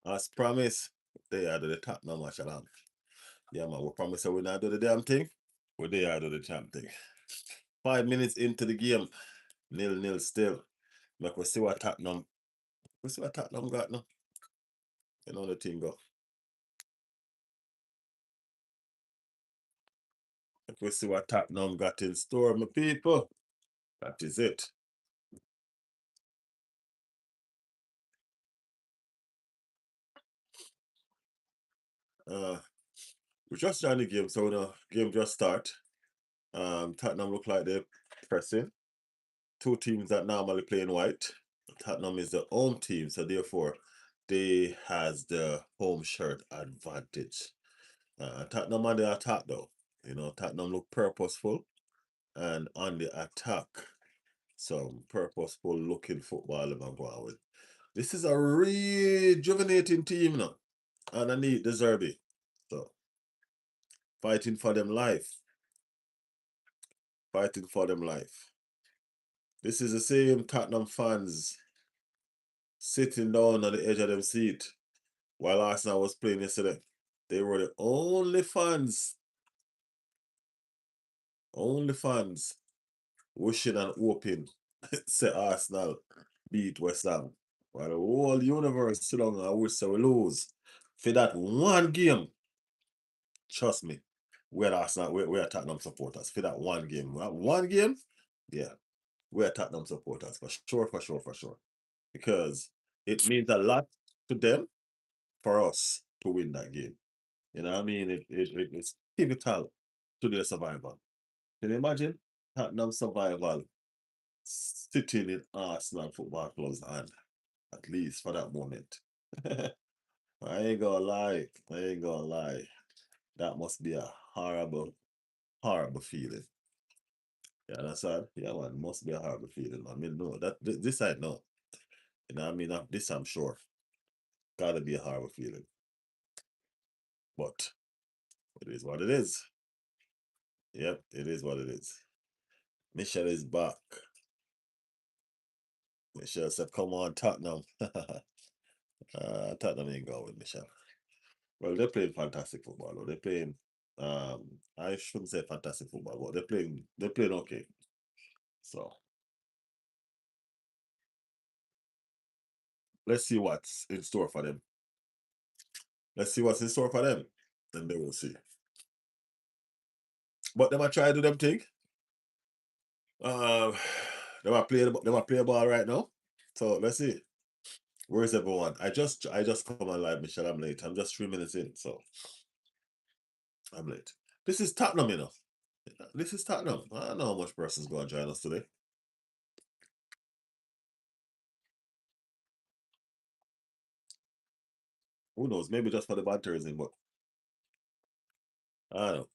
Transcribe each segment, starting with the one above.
As promised, they are the Tottenham match. Yeah, man, we promise that we're not do the damn thing. We they are do the damn thing. 5 minutes into the game, 0-0 still. Like we see what Tottenham, got now. You know the thing go. Like we see what Tottenham got in store, my people. That is it. We just joined the game, so the game just start. Tottenham look like they're pressing. Two teams that normally play in white. Tottenham is the home team, so therefore they has the home shirt advantage. Tottenham on the attack though. You know, Tottenham look purposeful and on the attack. Some purposeful looking football I'm going with. This is a rejuvenating team now. And I need the Zerbi. So fighting for them life. Fighting for them life. This is the same Tottenham fans sitting down on the edge of them seat while Arsenal was playing yesterday. They were the only fans wishing and hoping say Arsenal beat West Ham. While the whole universe sit down and wish we lose. For that one game, trust me, we're Arsenal, we're Tottenham supporters. For that one game. One game, yeah, we're Tottenham supporters for sure, for sure, for sure. Because it means a lot to them for us to win that game. You know what I mean? It's pivotal to their survival. Can you imagine Tottenham survival sitting in Arsenal Football Club's hand, at least for that moment? I ain't gonna lie. I ain't gonna lie. That must be a horrible, horrible feeling. You understand? Yeah, man, must be a horrible feeling. I mean, no, this I know. You know what I mean? This I'm sure. Gotta be a horrible feeling. But it is what it is. Yep, it is what it is. Michelle is back. Michelle said, come on, Tottenham. Tottenham ain't going with Michelle. Well, they're playing fantastic football, though. They're playing I shouldn't say fantastic football, but they're playing okay. So let's see what's in store for them. Let's see what's in store for them. And then we'll see. But they might try to do them thing. Uh, they might play a ball right now. So let's see. Where's everyone? I just come on live, Michelle. I'm late. I'm just 3 minutes in, so I'm late. This is Tottenham, you know. This is Tottenham. I don't know how much person's going to join us today. Who knows? Maybe just for the banterism, but I don't know.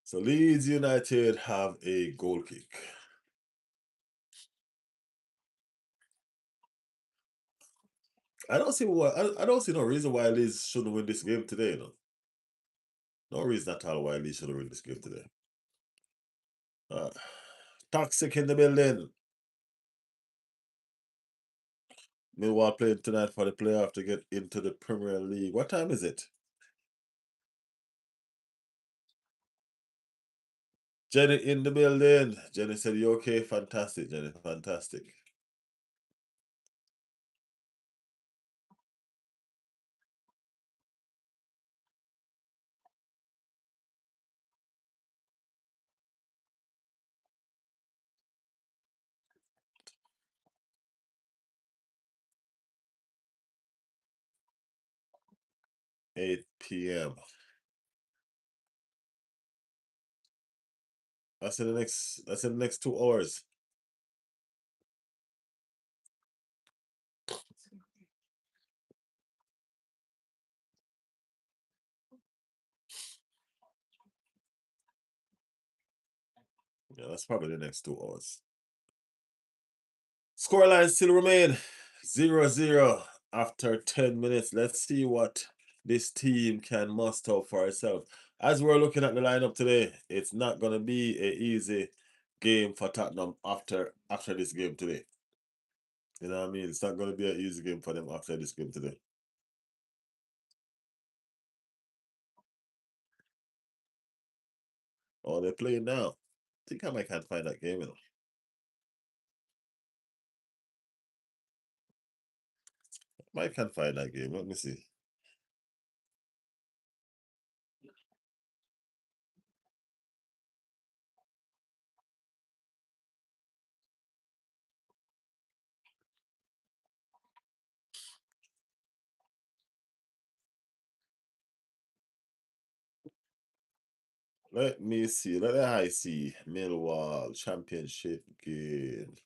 So Leeds United have a goal kick. I don't see no reason why Leeds shouldn't win this game today, you know. No reason at all why Leeds shouldn't win this game today. Uh, Toxic in the building. Millwall playing tonight for the playoff to get into the Premier League. What time is it? Jenny in the building. Jenny said, you okay? Fantastic, Jenny. Fantastic. Eight p.m. That's in the next 2 hours. Yeah, that's probably the next 2 hours. Scoreline still remain 0-0 after 10 minutes. Let's see what this team can muster for itself. as we're looking at the lineup today, it's not gonna be a easy game for Tottenham after this game today. You know what I mean? It's not gonna be an easy game for them after this game today. Oh, they're playing now. I think I might can't find that game, you know. Might can't find that game. Let me see. Let me see. Let I see. Millwall championship game.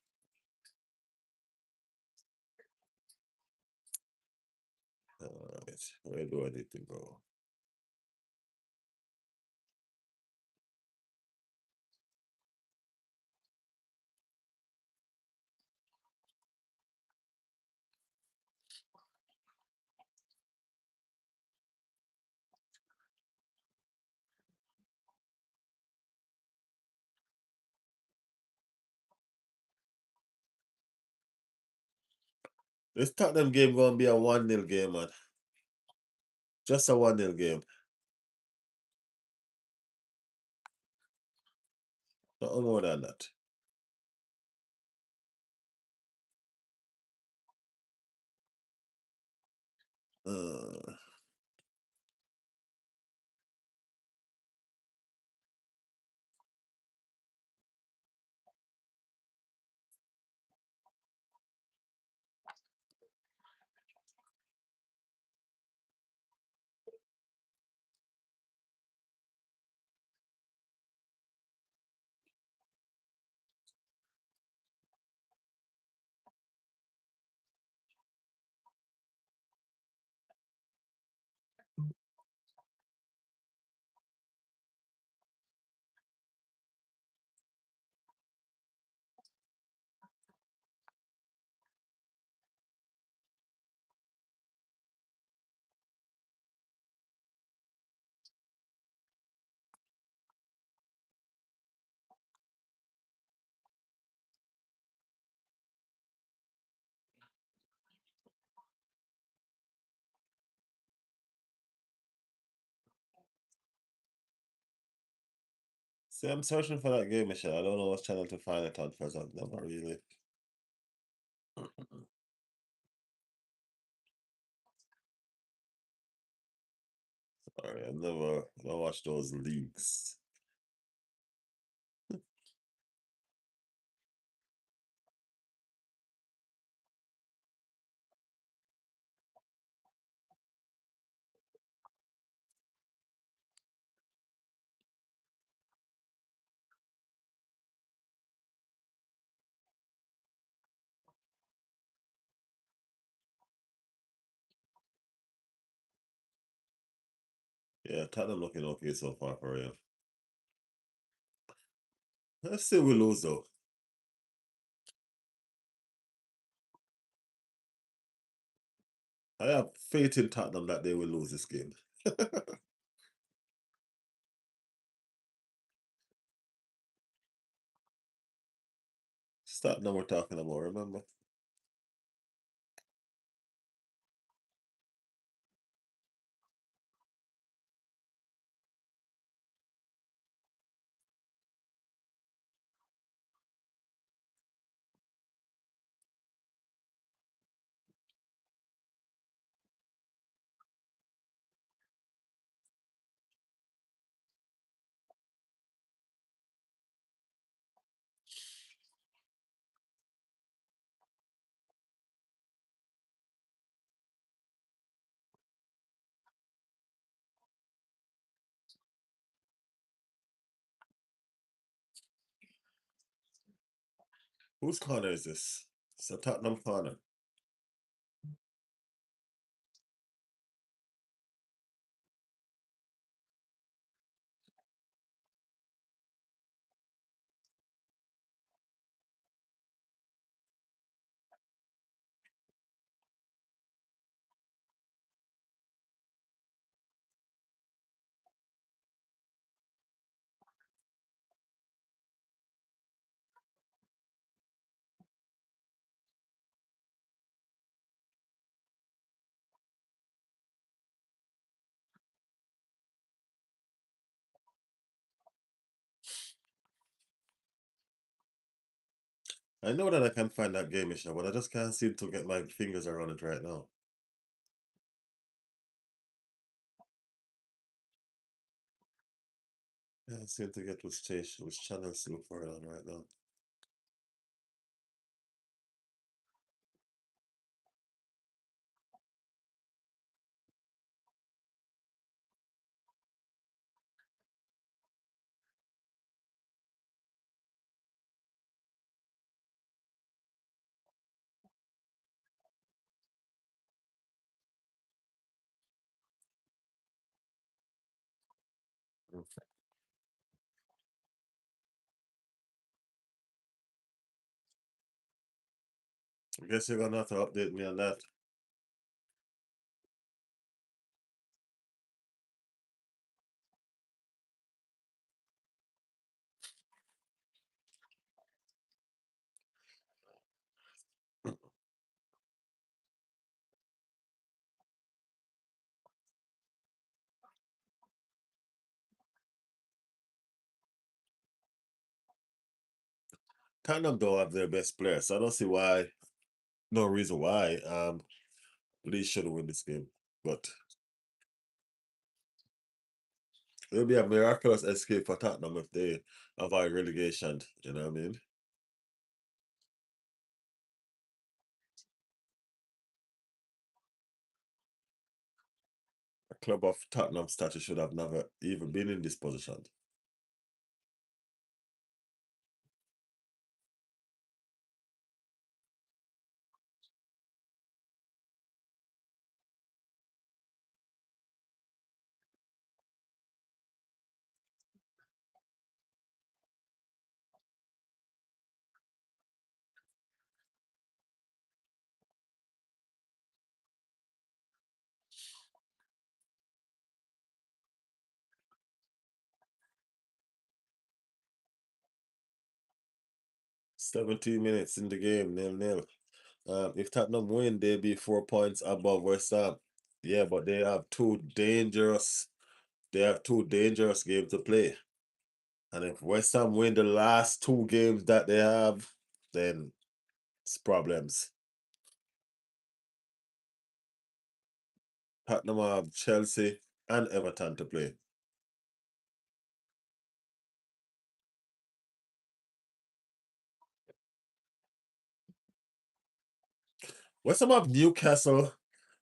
Alright, where do I need to go? This Tottenham game gonna be a 1-0 game, man. Just a 1-0 game. Nothing more than that. Uh, See, I'm searching for that game, Michelle. I don't know what channel to find it on because I've never really. Sorry, I've never watched those leagues. Yeah, Tottenham looking okay so far for real. Let's say we lose though. I have faith in Tottenham that they will lose this game. Tottenham we're talking about, remember? Whose corner is this? It's a Tottenham corner. I know that I can find that game, Michelle, but I just can't seem to get my fingers around it right now. I can't seem to get which channels to look for it on right now. I guess you're gonna have to update me on that. Tottenham don't have their best players, so I don't see why. No reason why. Leeds should win this game, but it'll be a miraculous escape for Tottenham if they avoid relegation. You know what I mean? A club of Tottenham stature should have never even been in this position. 17 minutes in the game, 0-0. If Tottenham win, they'll be 4 points above West Ham. Yeah, but they have two dangerous. They have two dangerous games to play. And if West Ham win the last two games that they have, then it's problems. Tottenham have Chelsea and Everton to play. West Ham have Newcastle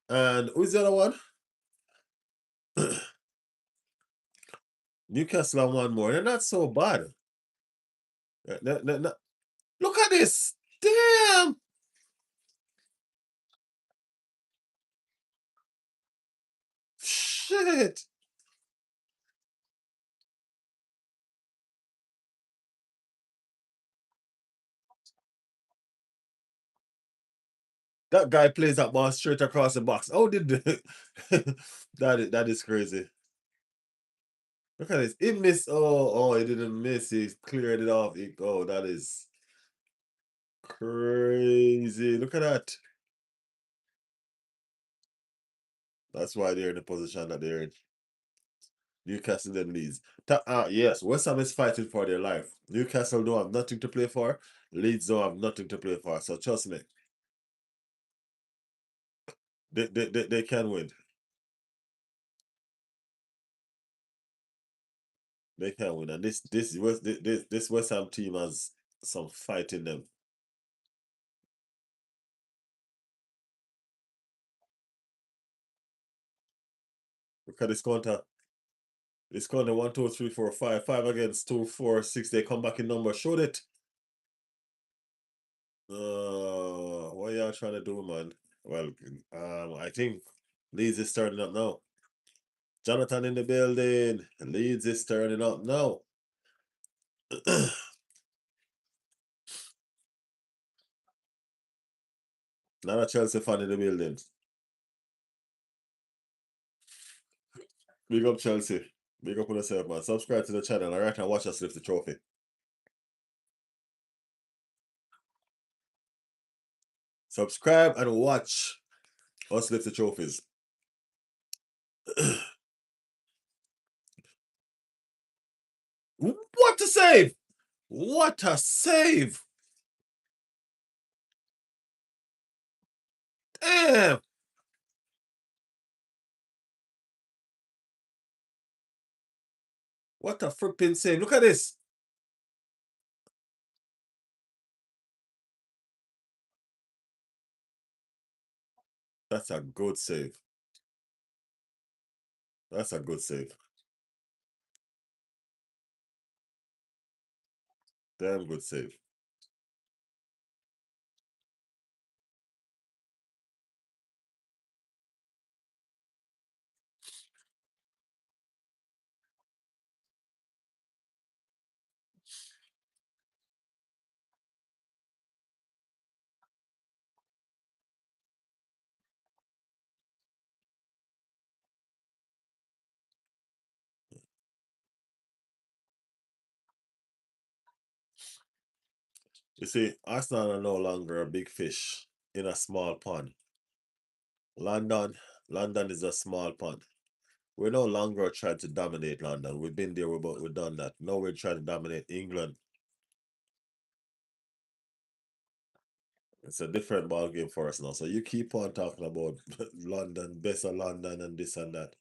and who's the other one? Newcastle and one more. They're not so bad. Look at this. Damn. Shit. That guy plays that ball straight across the box. Oh, did that is crazy. Look at this. It missed. Oh, it didn't miss. He cleared it off. Oh, that is crazy. Look at that. That's why they're in the position that they're in. Newcastle and Leeds. Yes, West Ham is fighting for their life. Newcastle don't have nothing to play for. Leeds don't have nothing to play for. So trust me, they can win. They can win. And this West Ham team has some fight in them. Look at this counter. This counter 1, 2, 3, 4, 5. 5 against 2, 4, 6. They come back in number. Showed it. What y'all trying to do, man? Well, I think Leeds is turning up now. Jonathan in the building. Leeds is turning up now. Not a Chelsea fan in the building. Big up Chelsea. Big up on yourself, man. Subscribe to the channel, alright, and watch us lift the trophy. Subscribe and watch us lift the trophies. What a save! What a save! Damn! What a flipping save. Look at this. That's a good save. That's a good save. Damn good save. You see, Arsenal are no longer a big fish in a small pond. London, London is a small pond. We're no longer trying to dominate London. We've been there, we've done that. Now we're trying to dominate England. It's a different ball game for us now. So you keep on talking about London, best of London, and this and that.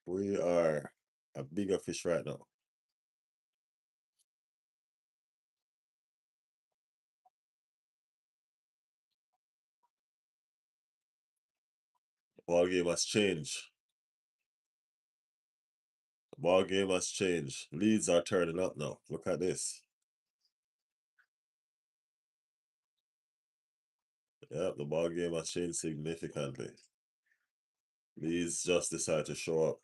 We are a bigger fish right now. Ball game has changed. Ball game has changed. Leeds are turning up now. Look at this. Yeah, the ball game has changed significantly. Leeds just decided to show up.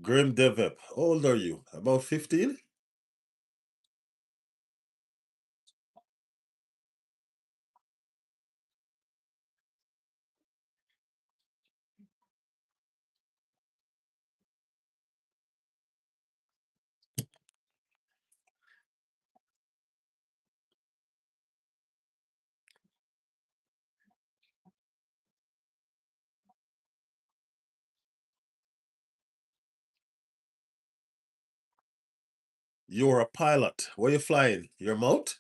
Grim Devep, how old are you? About 15? You're a pilot. Where you flying? Your mount?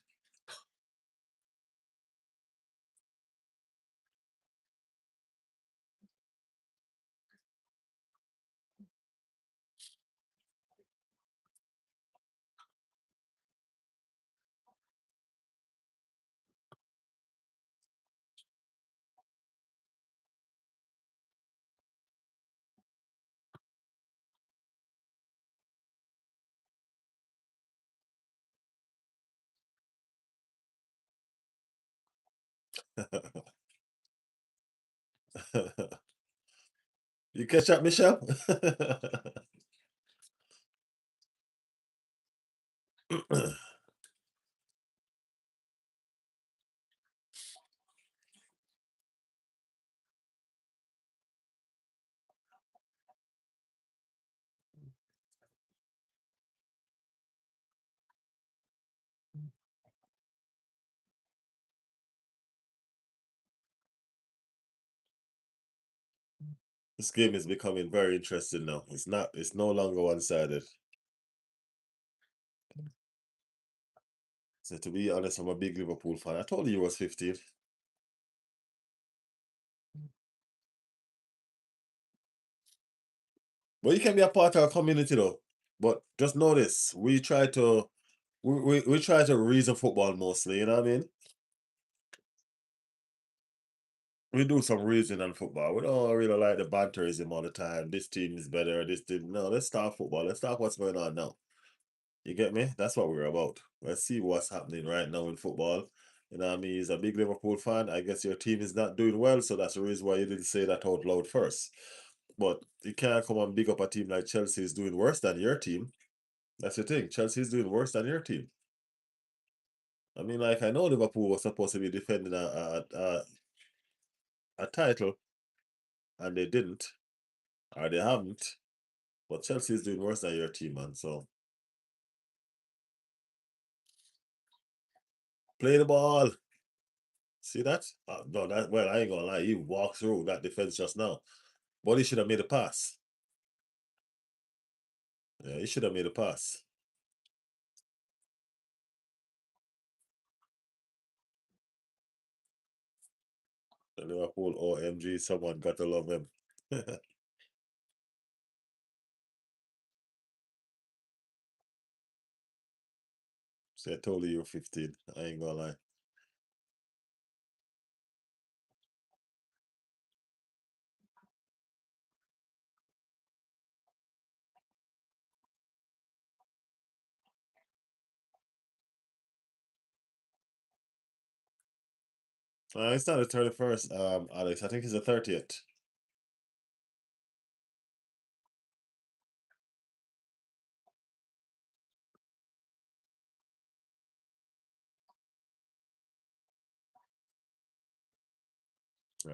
You catch up, Michelle? This game is becoming very interesting now. It's no longer one-sided. So to be honest, I'm a big Liverpool fan. I told you he was 15. But you can be a part of a community though. But just notice, we try to reason football mostly, you know what I mean? We do some reasoning on football. We don't really like the banterism all the time. This team is better, this team. No, let's talk football. Let's talk what's going on now. You get me? That's what we're about. Let's see what's happening right now in football. You know what I mean? He's a big Liverpool fan. I guess your team is not doing well, so that's the reason why you didn't say that out loud first. But you can't come and big up a team like Chelsea is doing worse than your team. That's the thing. Chelsea is doing worse than your team. I mean, like, I know Liverpool was supposed to be defending a title, and they didn't, or they haven't. But Chelsea is doing worse than your team, man. So play the ball. See that? No, that well, I ain't gonna lie. He walked through that defense just now, but he should have made a pass. Yeah, he should have made a pass. The Liverpool OMG, someone got to love him. So I told you you're 15. I ain't gonna lie. It's not the 31st, Alex. I think it's the 30th.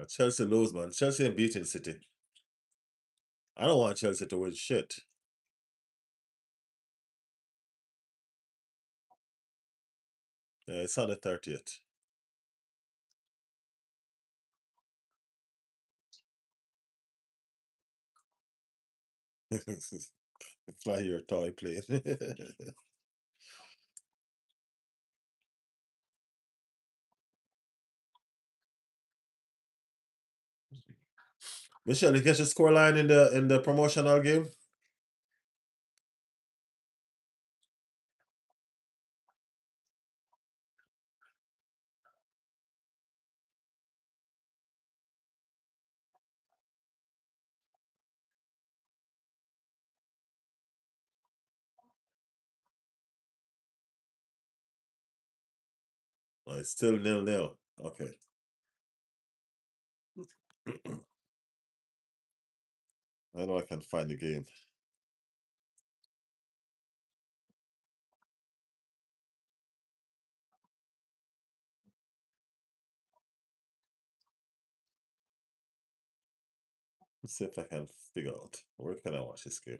Chelsea lose, man. Chelsea ain't beating City. I don't want Chelsea to win shit. Yeah, it's on the 30th. Fly your toy plane. Michelle, you get your score line in the promotional game? Oh, it's still 0-0. Okay. I know I can find the game. Let's see if I can figure out where can I watch this game.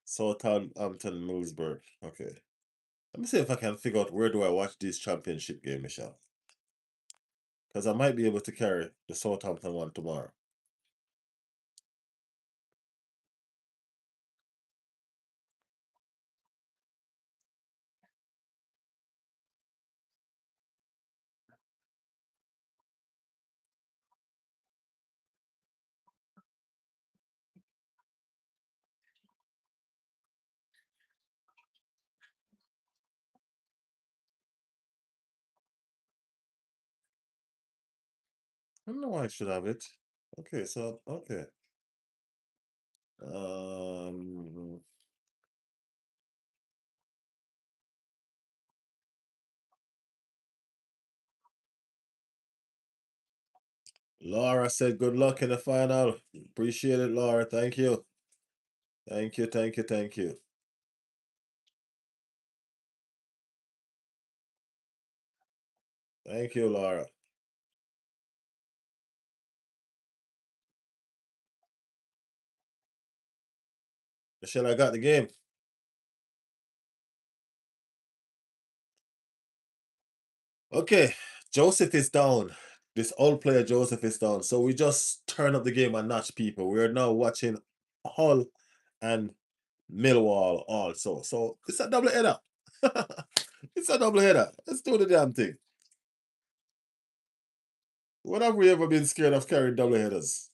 Southampton, Middlesbrough. Okay. Let me see if I can figure out where do I watch this championship game, Michelle. Because I might be able to carry the Southampton one tomorrow. I don't know why I should have it. Okay, so okay. Um Laura said good luck in the final. Appreciate it, Laura. Thank you. Thank you, thank you, thank you. Thank you, Laura. Michelle, I got the game. Okay, Joseph is down. This old player Joseph is down. So we just turn up the game and notch people. We are now watching Hull and Millwall also. So it's a double header. It's a double header. Let's do the damn thing. When have we ever been scared of carrying double headers?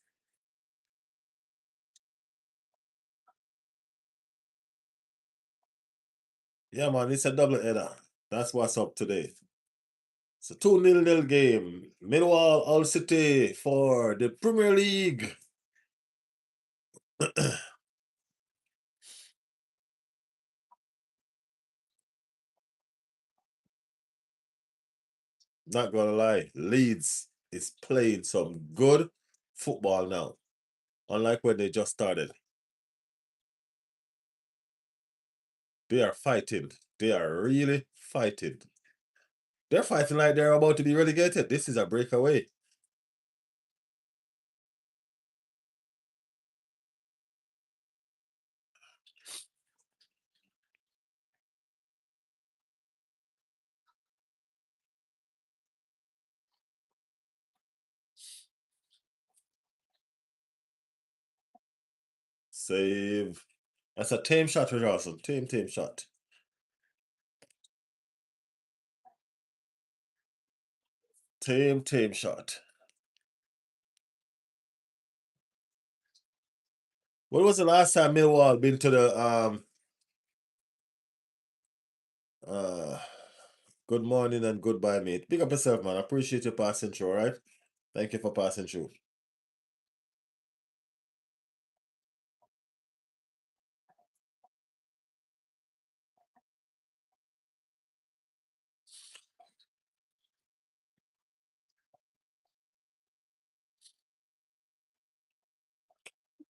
Yeah, man, it's a double header. That's what's up today. It's a 2-0 game. Millwall Hull City for the Premier League. Not gonna lie, Leeds is playing some good football now. Unlike when they just started. They are fighting. They are really fighting. They're fighting like they're about to be relegated. This is a breakaway. Save. That's a tame shot, Richardson. Tame shot. Tame shot. When was the last time Millwall been to the uh good morning and goodbye, mate. Big up yourself, man. I appreciate you passing through, all right? Thank you for passing through.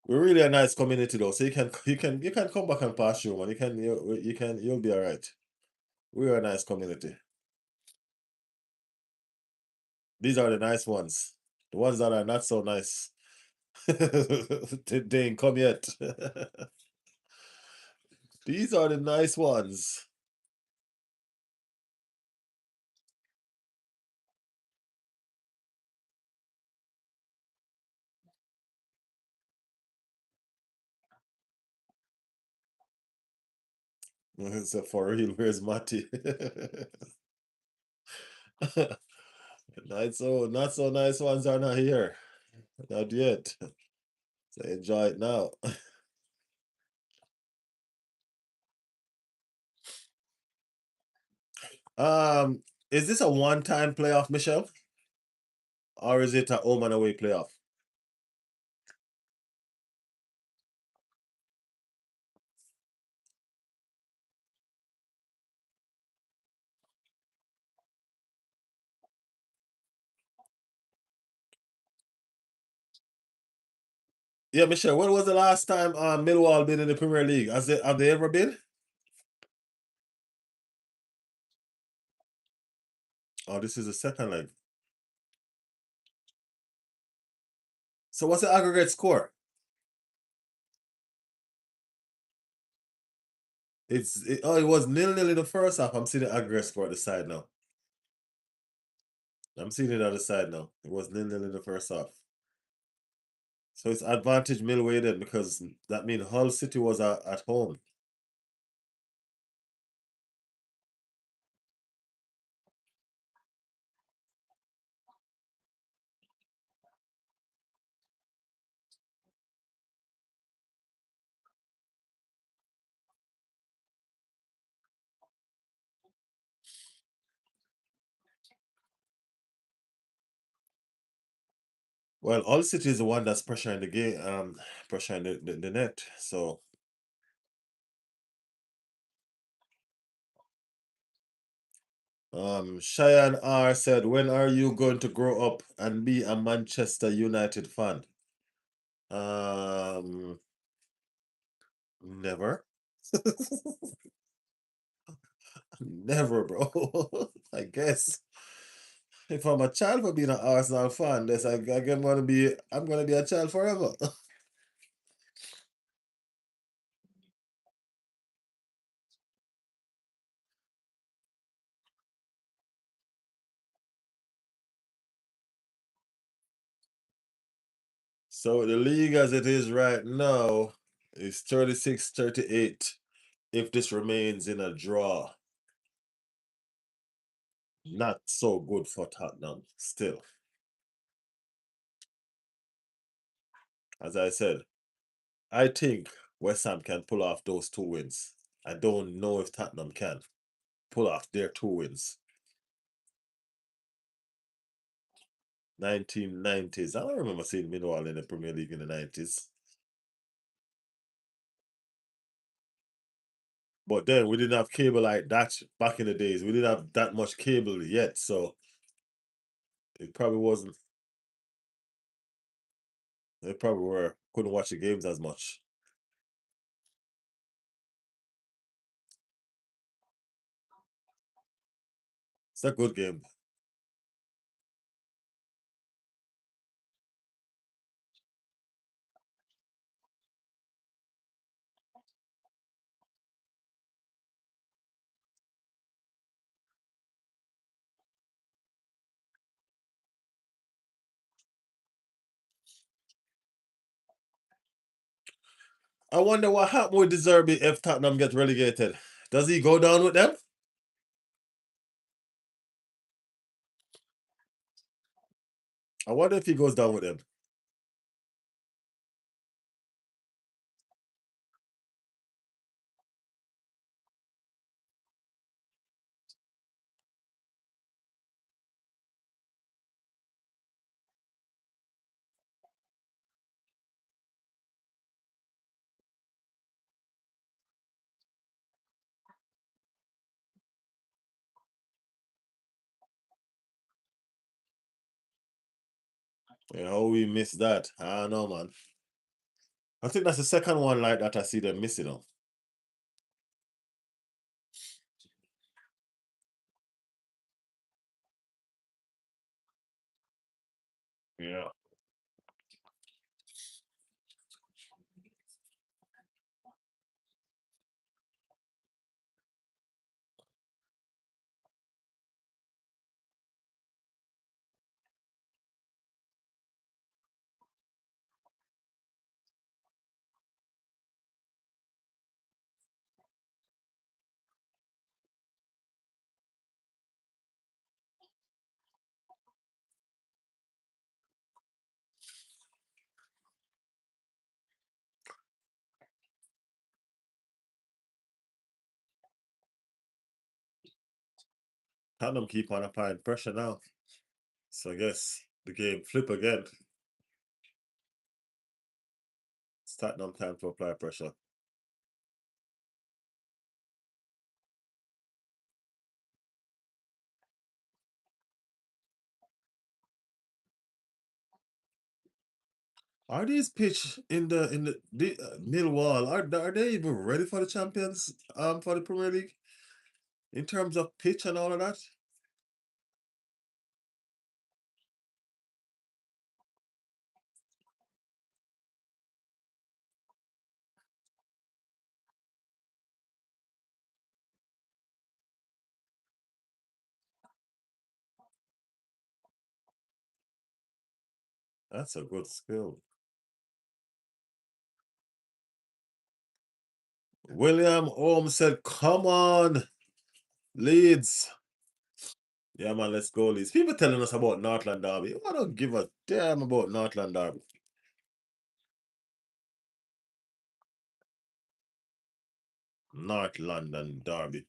We're really a nice community though, so you can come back and pass through, man. You'll be all right. We're a nice community. These are the nice ones. The ones that are not so nice. They ain't come yet. These are the nice ones. So for real, where's Matty? Not so nice ones are not here. Not yet. So enjoy it now. Is this a one-time playoff, Michelle? Or is it a home and away playoff? Yeah, Michelle, when was the last time Millwall been in the Premier League? Have they ever been? Oh, this is the second leg. So what's the aggregate score? It was 0-0 in the first half. I'm seeing the aggregate score at the side now. I'm seeing it on the side now. It was 0-0 in the first half. So it's advantage Millway then because that means Hull City was at home. Well, Hull City is the one that's pressuring the game, pressuring the net. So Cheyenne R said, when are you going to grow up and be a Manchester United fan? Um Never. Never, bro. I guess. If I'm a child for being an Arsenal fan, I'm gonna be a child forever. So the league as it is right now is 36-38 if this remains in a draw. Not so good for Tottenham still. As I said, I think West Ham can pull off those 2 wins. I don't know if Tottenham can pull off their 2 wins. 1990s. I don't remember seeing Millwall in the Premier League in the 90s. But then we didn't have cable like that back in the days. We didn't have that much cable yet. So It probably wasn't. They probably were couldn't watch the games as much. It's a good game. I wonder what happened with Deserby if Tottenham gets relegated. Does he go down with them? I wonder if he goes down with them. Yeah, how we missed that? I don't know, man. I think that's the second one like that I see them missing out. Yeah. Tottenham keep on applying pressure now. So I guess the game flip again. It's Tottenham time to apply pressure. Are these pitch in the Millwall? Are they even ready for the champions? For the Premier League in terms of pitch and all of that? That's a good skill. William Holmes said, "Come on, Leeds." Yeah, man, let's go, Leeds. People telling us about Northland Derby. I don't give a damn about Northland Derby. North London Derby.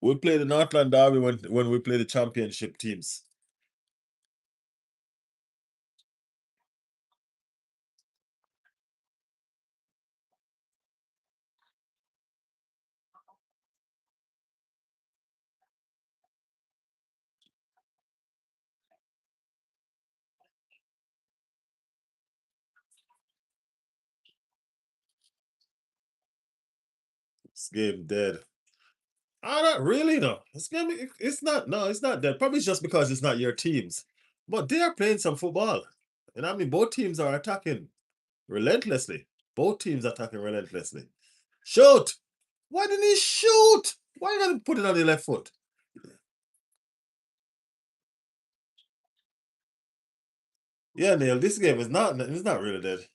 We play the Northland Derby when we play the championship teams. This game dead. Ah, not really, no. This game, it's not. No, it's not dead. Probably just because it's not your teams, but they are playing some football. And I mean, both teams are attacking relentlessly. Both teams attacking relentlessly. Shoot! Why didn't he shoot? Why you gotta put it on the left foot? Yeah, Neil, this game is not. It's not really dead.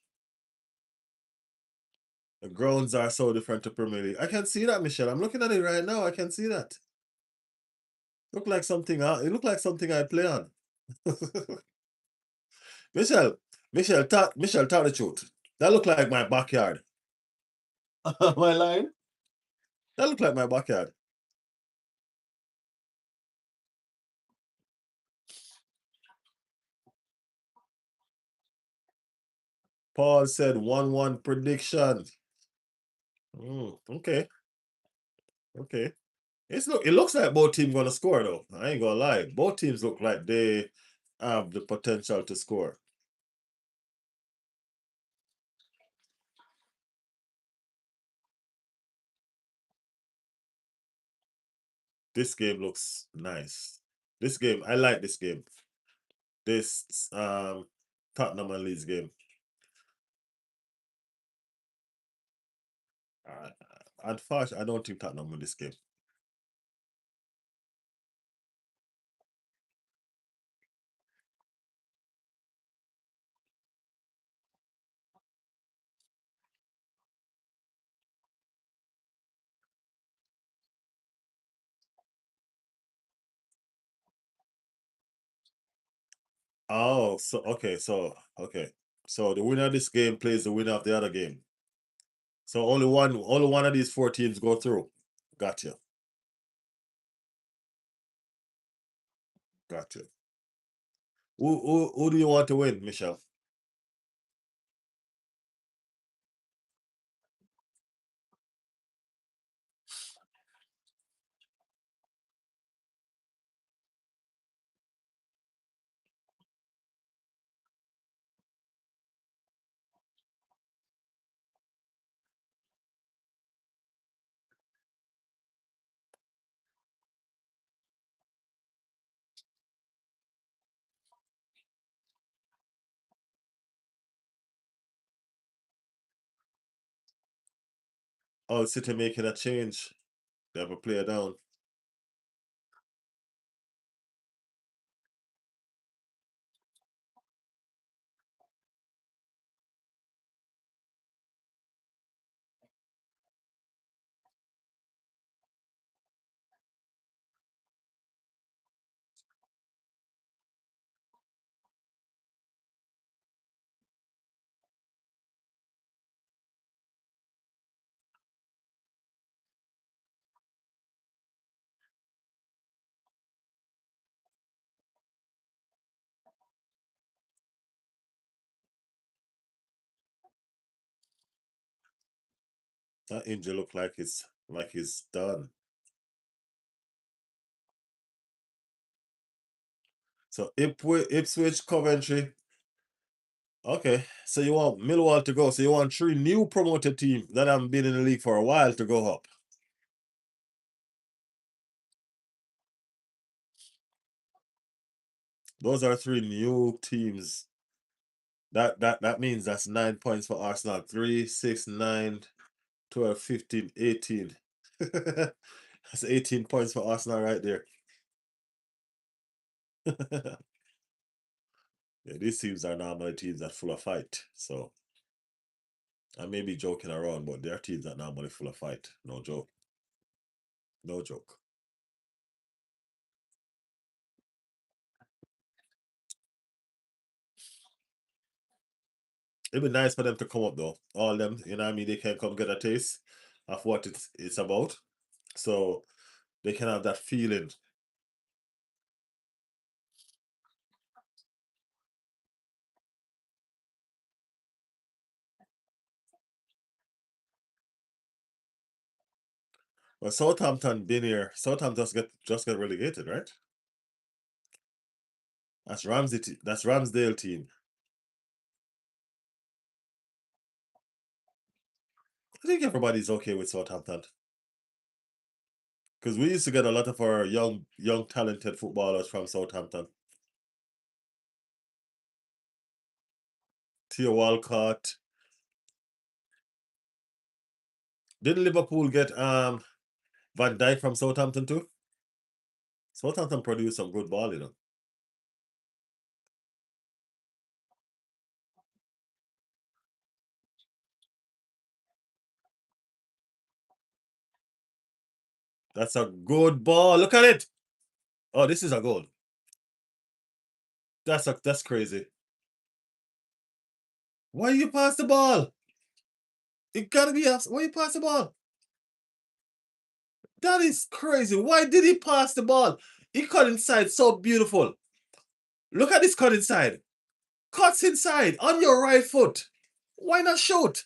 The grounds are so different to Premier League. I can see that, Michelle. I'm looking at it right now. I can see that. Look like something. It look like something I play on. Michelle, Michelle, tell the truth. That look like my backyard. Am I lying? That look like my backyard. Paul said 1-1 prediction. Okay. Okay. It looks like both teams gonna score though. I ain't gonna lie. Both teams look like they have the potential to score. This game looks nice. This game, I like this game. This Tottenham and Leeds game. Uh, Unfortunately, I don't think Tottenham win this game. Oh, so okay. So the winner of this game plays the winner of the other game. So only one of these four teams go through. Gotcha. Gotcha. Who do you want to win, Michelle? Oh, City making a change. They have a player down. That injury look like it's done. So Ipswich, Coventry. Okay, so you want Millwall to go. So you want three new promoted teams that haven't been in the league for a while to go up. Those are three new teams. That means that's 9 points for Arsenal. 3, 6, 9, 12, 15, 18. That's 18 points for Arsenal right there. Yeah, these teams are normally teams that full of fight. So I may be joking around, but they're teams that normally full of fight. No joke. No joke. It'd be nice for them to come up though. All them, you know what I mean? They can come get a taste of what it's about. So they can have that feeling. But Southampton been here. Southampton just get relegated, right? That's Ramsdale team. I think everybody's okay with Southampton. Because we used to get a lot of our young talented footballers from Southampton. Theo Walcott. Didn't Liverpool get Van Dijk from Southampton too? Southampton produced some good ball, you know. That's a good ball. Look at it. Oh, this is a goal. That's crazy. Why you pass the ball? It gotta be us. Why you pass the ball? That is crazy. Why did he pass the ball? He cut inside so beautiful. Look at this cut inside. Cuts inside on your right foot. Why not shoot?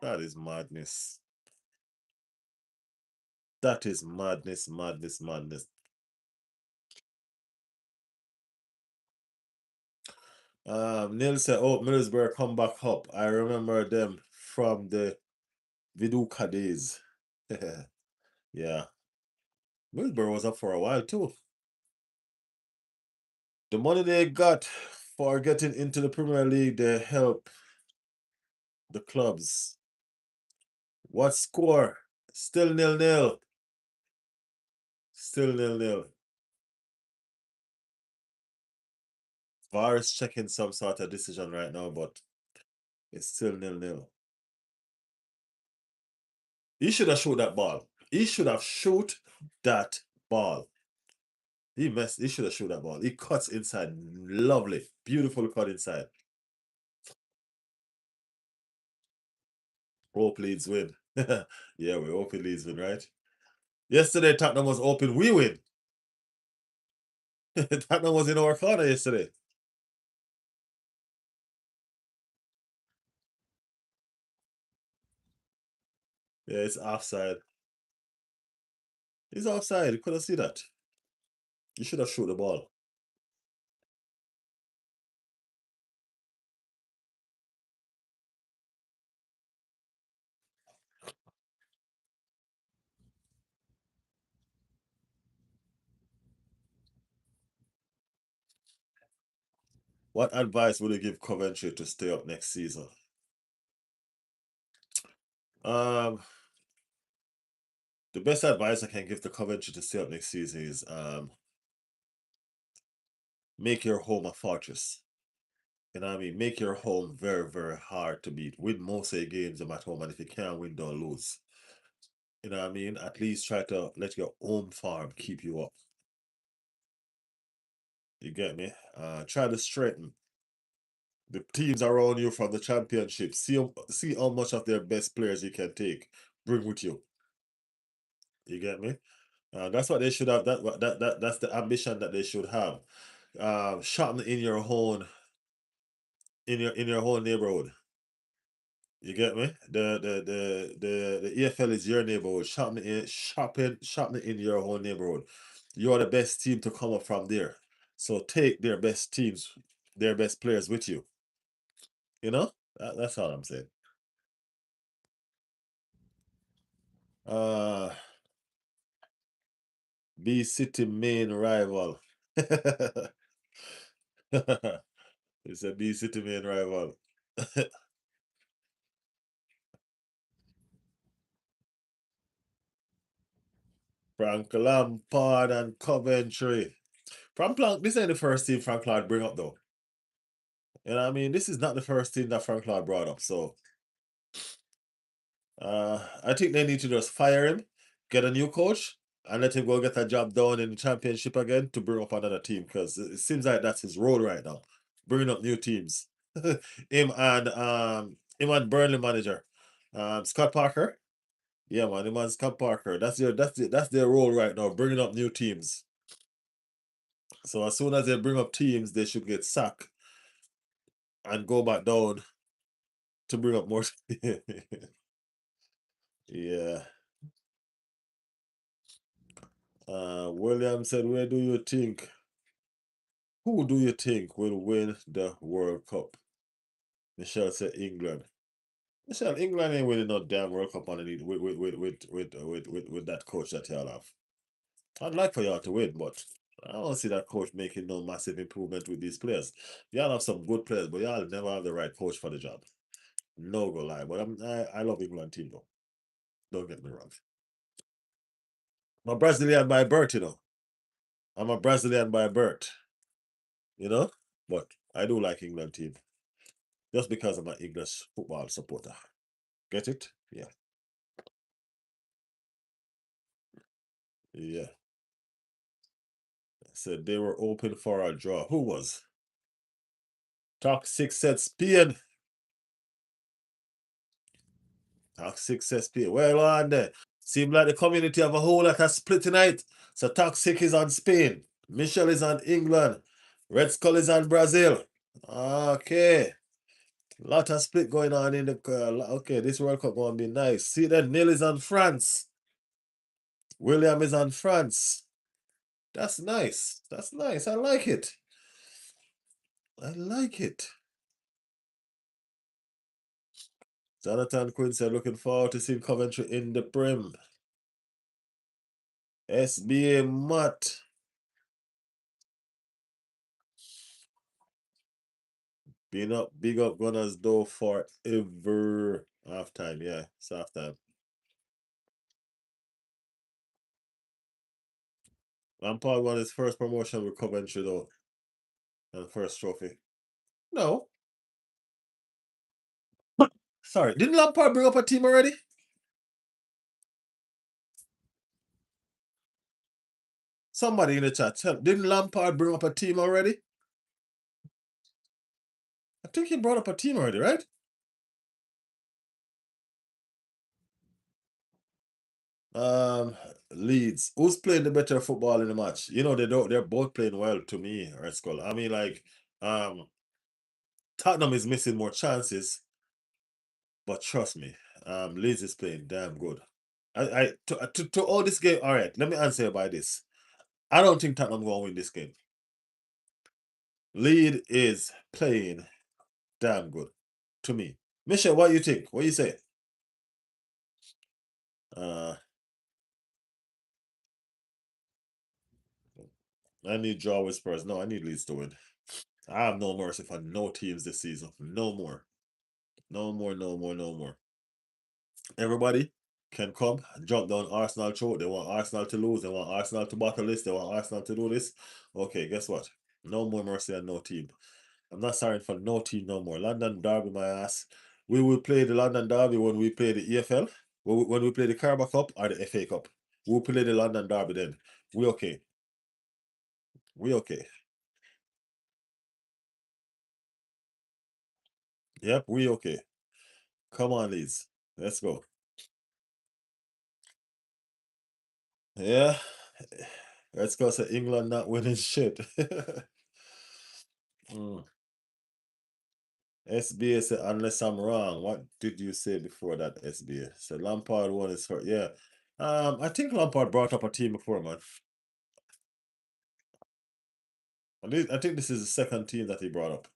That is madness. That is madness, madness, madness. Neil said, "Oh, Middlesbrough come back up. I remember them from the Viduka days." Yeah, Middlesbrough was up for a while too. The money they got for getting into the Premier League, they help the clubs. What score? Still 0-0. Still 0-0. VAR is checking some sort of decision right now, but it's still 0-0. He should have shot that ball. He should have shot that ball. He messed. He should have shot that ball. He cuts inside. Lovely. Beautiful cut inside. Hope Leeds win. Yeah, we hope Leeds win, right? Yesterday, Tottenham was open. We win. Tottenham was in our corner yesterday. Yeah, it's offside. He's offside. You couldn't see that. You should have shot the ball. What advice would you give Coventry to stay up next season? Um, the best advice I can give to Coventry to stay up next season is make your home a fortress. You know what I mean? Make your home very, very hard to beat. Win most of your games at home, and if you can't win, don't lose. You know what I mean? At least try to let your home farm keep you up. You get me? Try to strengthen the teams around you from the championship. See how much of their best players you can take, bring with you. You get me? That's what they should have. That's the ambition that they should have. Shopping in your own in your whole neighborhood. You get me? The EFL is your neighborhood. Shopping in your whole neighborhood. You are the best team to come up from there. So take their best teams, their best players with you. You know? That's all I'm saying. Uh B City main rival. It's a B City main rival. Frank Lampard and Coventry. This ain't the first team Frank Lampard bring up though. You know what I mean? This is not the first team that Frank Lampard brought up. So I think they need to just fire him, get a new coach, and let him go get a job done in the championship again to bring up another team because it seems like that's his role right now, bringing up new teams. Him and Burnley manager, Scott Parker. Yeah, man, him and Scott Parker. That's their role right now, bringing up new teams. So as soon as they bring up teams, they should get sacked and go back down to bring up more. Yeah. William said, who do you think will win the World Cup? Michelle said England. Michelle, England ain't winning no damn World Cup underneath with that coach that y'all have. I'd like for y'all to win, but I don't see that coach making no massive improvement with these players. Y'all have some good players, but y'all never have the right coach for the job. No go lie. But I love England team though. Don't get me wrong. I'm a Brazilian by birth, you know. I'm a Brazilian by birth, you know. But I do like England team just because I'm an English football supporter. Get it? Yeah, yeah. Said they were open for a draw. Who was? Toxic said Spain. Toxic said Spain. Well on there. Seems like the community have a whole lot of split tonight. So Toxic is on Spain. Michelle is on England. Red Skull is on Brazil. Okay. Lot of split going on in the okay, this World Cup gonna be nice. See that Neil is on France. William is on France. That's nice. That's nice. I like it. I like it. Jonathan Quinn said, looking forward to seeing Coventry in the Prem. SBA Matt. Big up Gunners though forever. Half time, yeah. It's half time. Lampard won his first promotion with Coventry though. And first trophy. No. Sorry. Didn't Lampard bring up a team already? Somebody in the chat. Didn't Lampard bring up a team already? I think he brought up a team already, right? Leeds. Who's playing the better football in the match? You know, they're both playing well to me, Red Skull. I mean, like, Tottenham is missing more chances, but trust me, Leeds is playing damn good. To all this game, all right, let me answer you by this. I don't think Tottenham gonna win this game. Leeds is playing damn good to me. Michelle, what you think? What you say? I need draw with Spurs. No, I need Leeds to win. I have no mercy for no teams this season. No more. No more, no more, no more. Everybody can come, jump down Arsenal throat. They want Arsenal to lose. They want Arsenal to battle this. They want Arsenal to do this. Okay, guess what? No more mercy on no team. I'm not sorry for no team no more. London Derby, my ass. We will play the London Derby when we play the EFL, when we play the Carabao Cup or the FA Cup. We'll play the London Derby then. We okay. We okay. Yep, we okay. Come on, Leeds. Let's go. Yeah. Let's go to England not winning shit. mm. SBA said, unless I'm wrong, what did you say before that, SBA? So Lampard one is hurt. Yeah. I think Lampard brought up a team before, man. I think this is the second team that he brought up.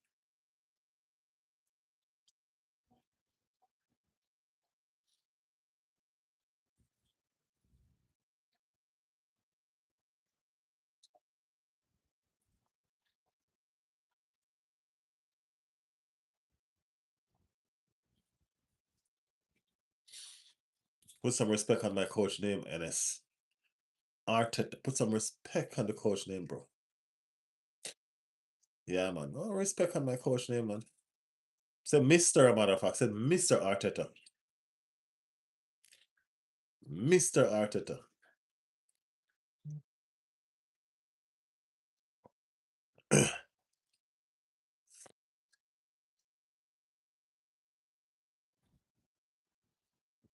Put some respect on my coach name, NS. Arteta. Put some respect on the coach name, bro. Yeah, man. No respect on my coach name, man. Say Mr. Matter of fact. Say Mr. Arteta. Mr. Arteta.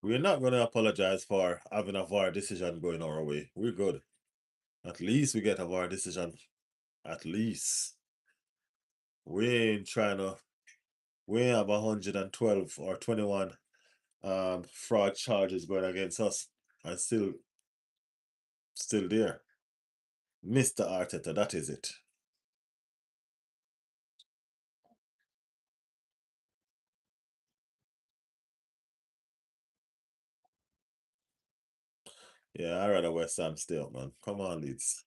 We're not going to apologize for having a VAR decision going our way. We're good. At least we get a VAR decision. At least. We ain't trying to. We ain't have 112 or 21 fraud charges going against us. And still there. Mr. Arteta, that is it. Yeah, I'd rather West Ham stay up, man. Come on, Leeds.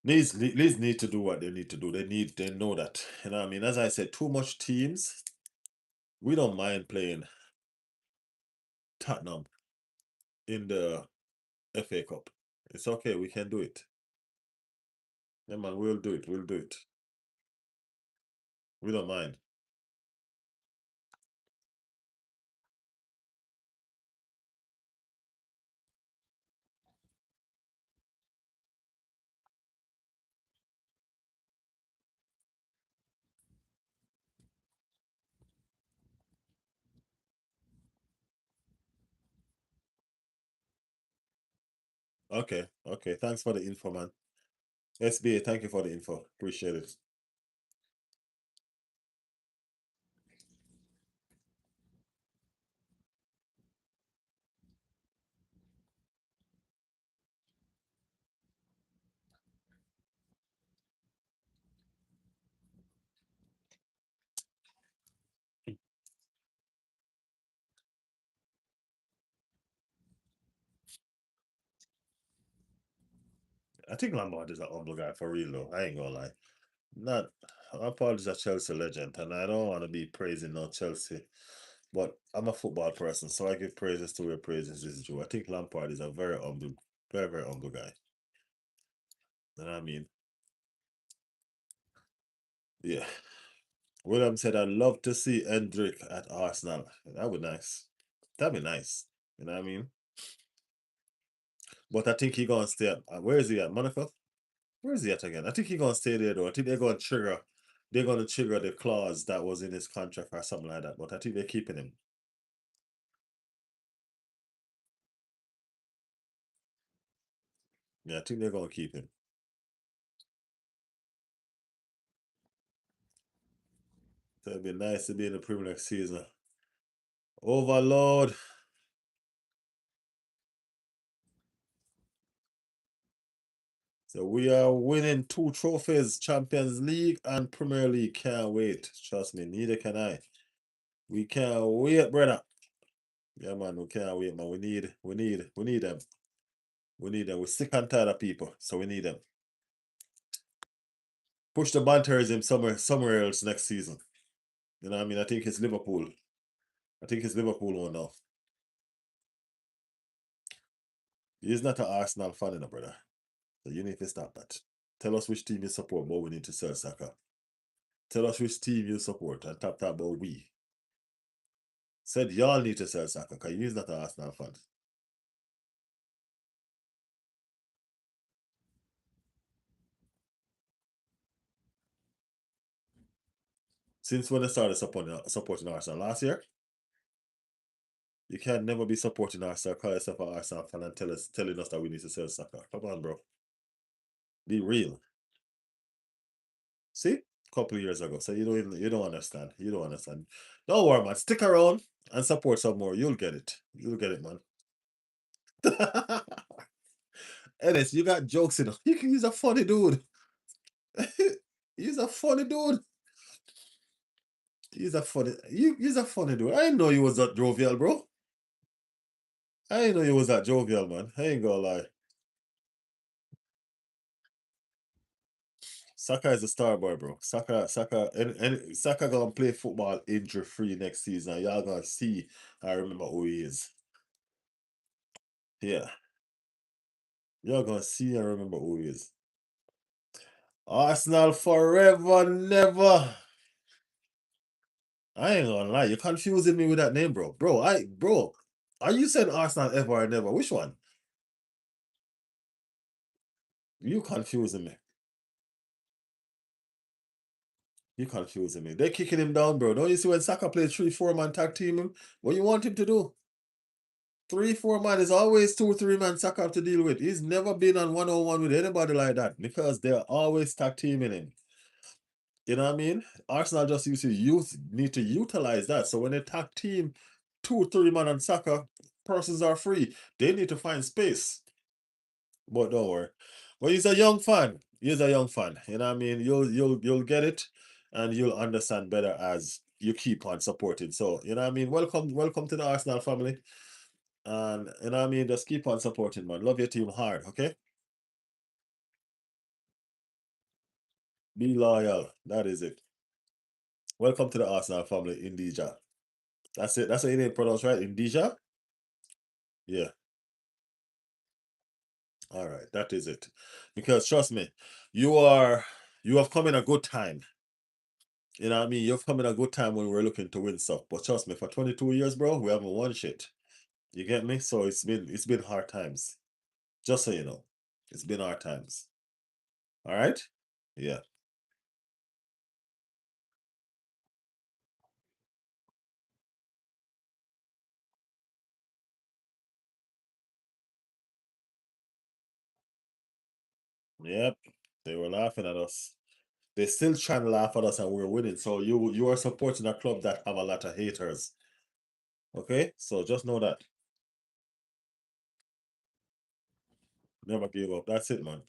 Leeds need to do what they need to do. They know that. You know what I mean? As I said, too much teams. We don't mind playing Tottenham in the FA Cup. It's okay, we can do it. Yeah, man, we'll do it. We'll do it. We don't mind. Okay, okay. Thanks for the info, man. SBA, thank you for the info. Appreciate it. I think Lampard is a humble guy for real though. I ain't gonna lie. Not Lampard is a Chelsea legend, and I don't want to be praising no Chelsea, but I'm a football person, so I give praises to where praises is due. I think Lampard is a very humble, very very humble guy. You know what I mean? Yeah. William said, "I'd love to see Hendrick at Arsenal. That would be nice. That'd be nice. You know what I mean? But I think he gonna stay at where is he at? Monaco? Where is he at again? I think he gonna stay there though. I think they're gonna trigger the clause that was in his contract or something like that. But I think they're keeping him. Yeah, I think they're gonna keep him. So it'd be nice to be in the Premier League season. Overload. So we are winning 2 trophies, Champions League and Premier League. Can't wait. Trust me, neither can I. We can't wait, brother. Yeah, man, we can't wait, man. We need them. We need them. We're sick and tired of people, so we need them. Push the banterism somewhere else next season. You know what I mean? I think it's Liverpool. I think it's Liverpool one now. He's not an Arsenal fan, you know, brother. So you need to stop that. Tell us which team you support, but we need to sell Saka. Tell us which team you support and talk about we. Said y'all need to sell Saka because he's not an Arsenal fan. Since when they started supporting Arsenal last year, you can never be supporting Arsenal, call yourself an Arsenal fan and telling us that we need to sell Saka. Come on, bro. Be real. See? Couple of years ago. So you don't understand. You don't understand. Don't worry, man. Stick around and support some more. You'll get it. You'll get it, man. Ennis, you got jokes in. He's a funny dude. He's a funny dude. He's a funny dude. I didn't know you was that jovial, bro. I didn't know you was that jovial, man. I ain't gonna lie. Saka is a star boy, bro. Saka gonna play football injury free next season. Y'all gonna see. I remember who he is. Yeah, y'all gonna see. I remember who he is. Arsenal forever, never. I ain't gonna lie. You're confusing me with that name, bro. Bro. Are you saying Arsenal ever or never? Which one? You confusing me. You confusing me. They're kicking him down, bro. Don't you see when Saka plays 3-4 man tag team him? What you want him to do? 3-4 man is always 2-3 man Saka have to deal with. He's never been on 1-on-1 with anybody like that because they're always tag teaming him. You know what I mean? Arsenal just need to utilize that. So when they tag team 2-3 man on Saka, persons are free. They need to find space. But don't worry. Well, he's a young fan. He's a young fan. You know what I mean? You'll get it and you'll understand better as you keep on supporting. So, you know what I mean? Welcome to the Arsenal family. And you know what I mean? Just keep on supporting, man. Love your team hard, okay? Be loyal. That is it. Welcome to the Arsenal family, Indija. That's it. That's how you name pronounced, right? Indija? Yeah. All right. That is it. Because trust me, you are you have come in a good time. You know what I mean? You've come in a good time when we're looking to win stuff. But trust me, for 22 years, bro, we haven't won shit. You get me? So it's been hard times. Just so you know. It's been hard times. All right? Yeah. Yep. They were laughing at us. They're still trying to laugh at us and we're winning. So you are supporting a club that have a lot of haters. Okay? So just know that. Never give up. That's it, man.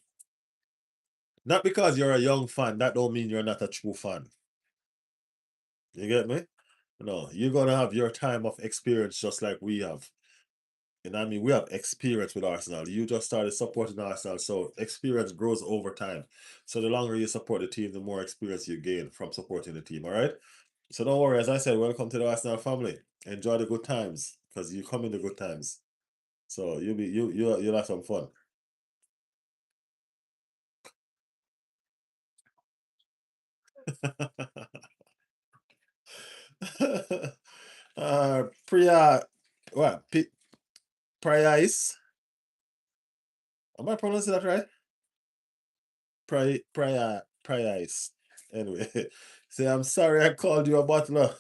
Not because you're a young fan, that don't mean you're not a true fan. You get me? No, you're gonna have your time of experience just like we have. You know what I mean? We have experience with Arsenal. You just started supporting Arsenal, so experience grows over time. So the longer you support the team, the more experience you gain from supporting the team. All right. So don't worry. As I said, welcome to the Arsenal family. Enjoy the good times because you come in the good times. So you'll have some fun. Priya, what? Price? Am I pronouncing that right? Price. Anyway, say I'm sorry I called you a butler.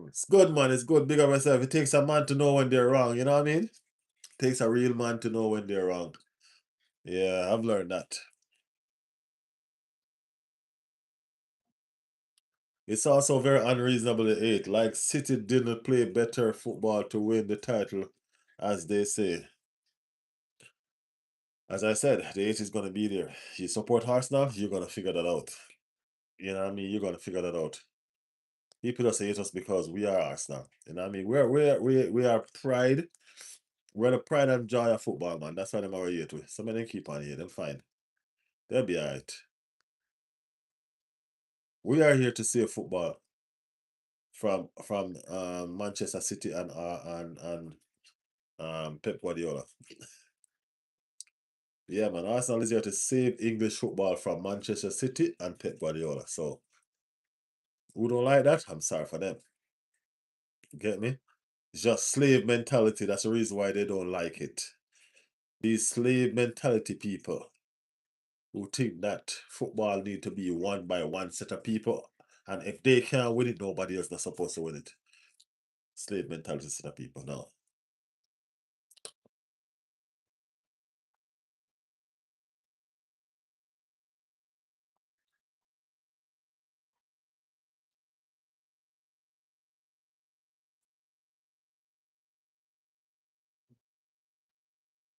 It's good, man. It's good. Big up myself. It takes a man to know when they're wrong. You know what I mean? It takes a real man to know when they're wrong. Yeah, I've learned that. It's also very unreasonable to hate. Like City didn't play better football to win the title, as they say. As I said, the hate is gonna be there. You support Arsenal, you're gonna figure that out. You know what I mean? You're gonna figure that out. People just hate us because we are Arsenal. You know what I mean? We are pride. We're the pride and joy of football, man. That's why them are hate with. Some of them keep on here, them fine. They'll be alright. We are here to save football from Manchester City and Pep Guardiola. Yeah, man. Arsenal is here to save English football from Manchester City and Pep Guardiola. So who don't like that? I'm sorry for them. Get me? It's just slave mentality. That's the reason why they don't like it. These slave mentality people who think that football need to be won by one set of people, and if they can't win it, nobody else not supposed to win it. Slave mentality set of people. No.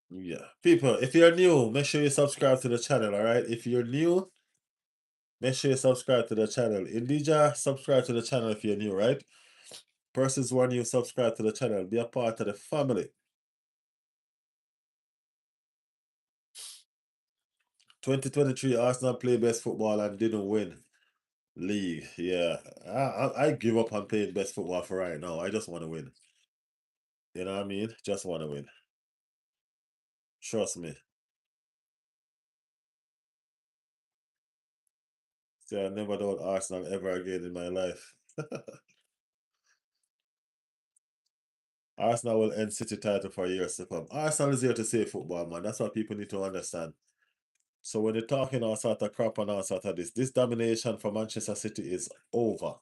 Yeah. People, if you're new, make sure you subscribe to the channel, alright? If you're new, make sure you subscribe to the channel. Indija, subscribe to the channel if you're new, right? Persons who are new, subscribe to the channel. Be a part of the family. 2023, Arsenal play best football and didn't win league. Yeah. I give up on playing best football for right now. I just want to win. You know what I mean? Just want to win. Trust me. See, I never doubt Arsenal ever again in my life. Arsenal will end City title for years to come. Arsenal is here to save football, man. That's what people need to understand. So when they're talking all sort of crap and all sort of this domination for Manchester City is over.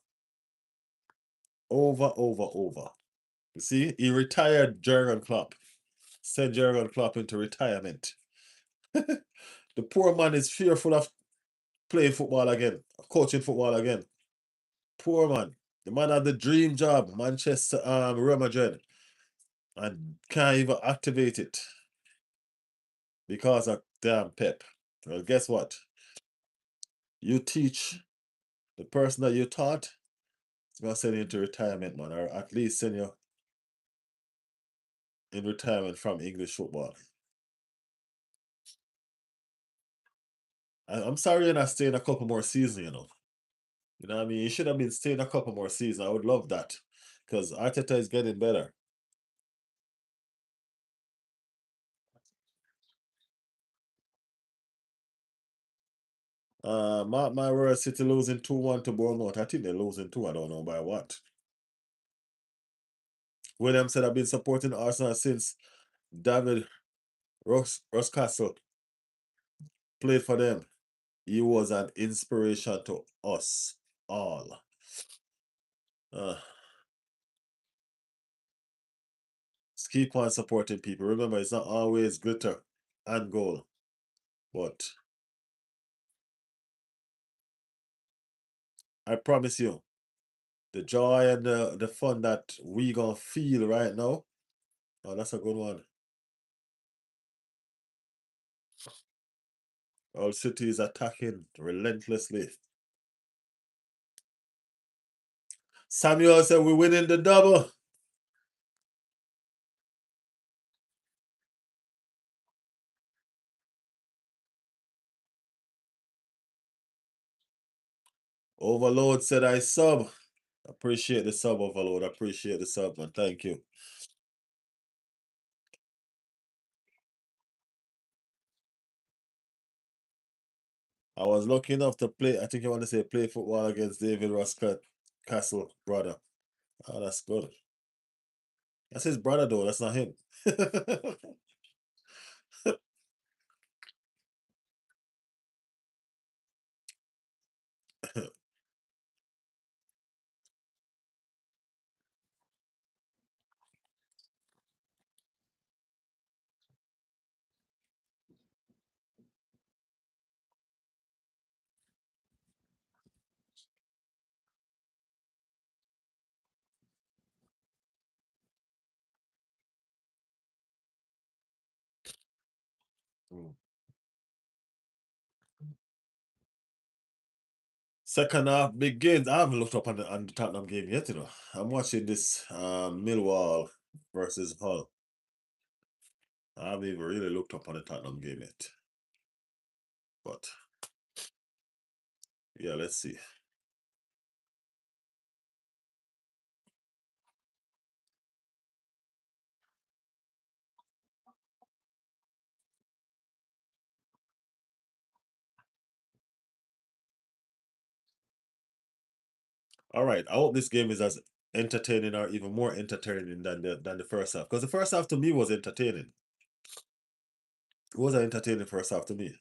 Over. You see, he retired Jurgen Klopp. Sent Jurgen Klopp into retirement. The poor man is fearful of playing football again, coaching football again. Poor man. The man had the dream job, Manchester Real Madrid, and can't even activate it because of damn Pep. Well, guess what? You teach the person that you taught, it's gonna send you into retirement, man, or at least send you in retirement from English football. I'm sorry you're not staying a couple more seasons, you know. You know what I mean? You should have been staying a couple more seasons. I would love that. Because Arteta is getting better. My Royal City losing 2-1 to Bournemouth. I think they're losing two. I don't know by what. William said I've been supporting Arsenal since David Roscastle played for them. He was an inspiration to us all. Uh, just keep on supporting people. Remember, it's not always glitter and gold, but I promise you, the joy and the fun that we gonna feel right now. Oh, that's a good one. All City is attacking relentlessly. Samuel said we're winning the double. Overload said I sub. Appreciate the sub, Overload. Appreciate the sub, man. Thank you. I was lucky enough to play, I think you want to say play football against David Ruscott Castle brother. Oh, that's good. That's his brother though, that's not him. Mm. Second half begins. I haven't looked up on the Tottenham game yet, you know. I'm watching this Millwall versus Hull. I haven't even really looked up on the Tottenham game yet. But yeah, let's see. All right. I hope this game is as entertaining or even more entertaining than the first half. Because the first half to me was entertaining. It was an entertaining first half to me.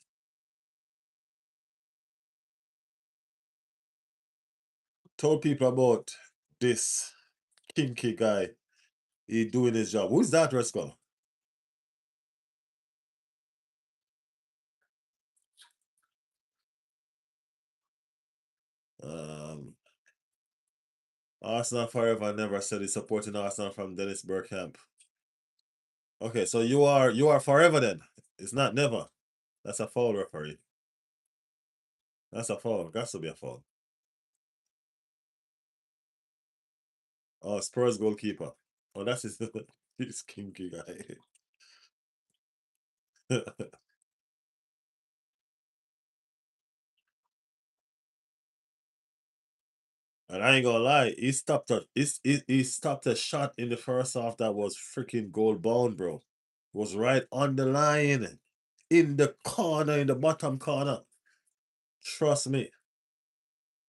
Told people about this kinky guy. He doing his job. Who's that, Resco? Um, Arsenal forever never said he's supporting Arsenal from Dennis Bergkamp. Okay, so you are forever then. It's not never. That's a foul, referee. That's a foul. Got to be a foul. Oh, Spurs goalkeeper. Oh, that's his his kinky guy. And I ain't gonna lie, he stopped a shot in the first half that was freaking goal bound, bro. Was right on the line, in the corner, in the bottom corner. Trust me.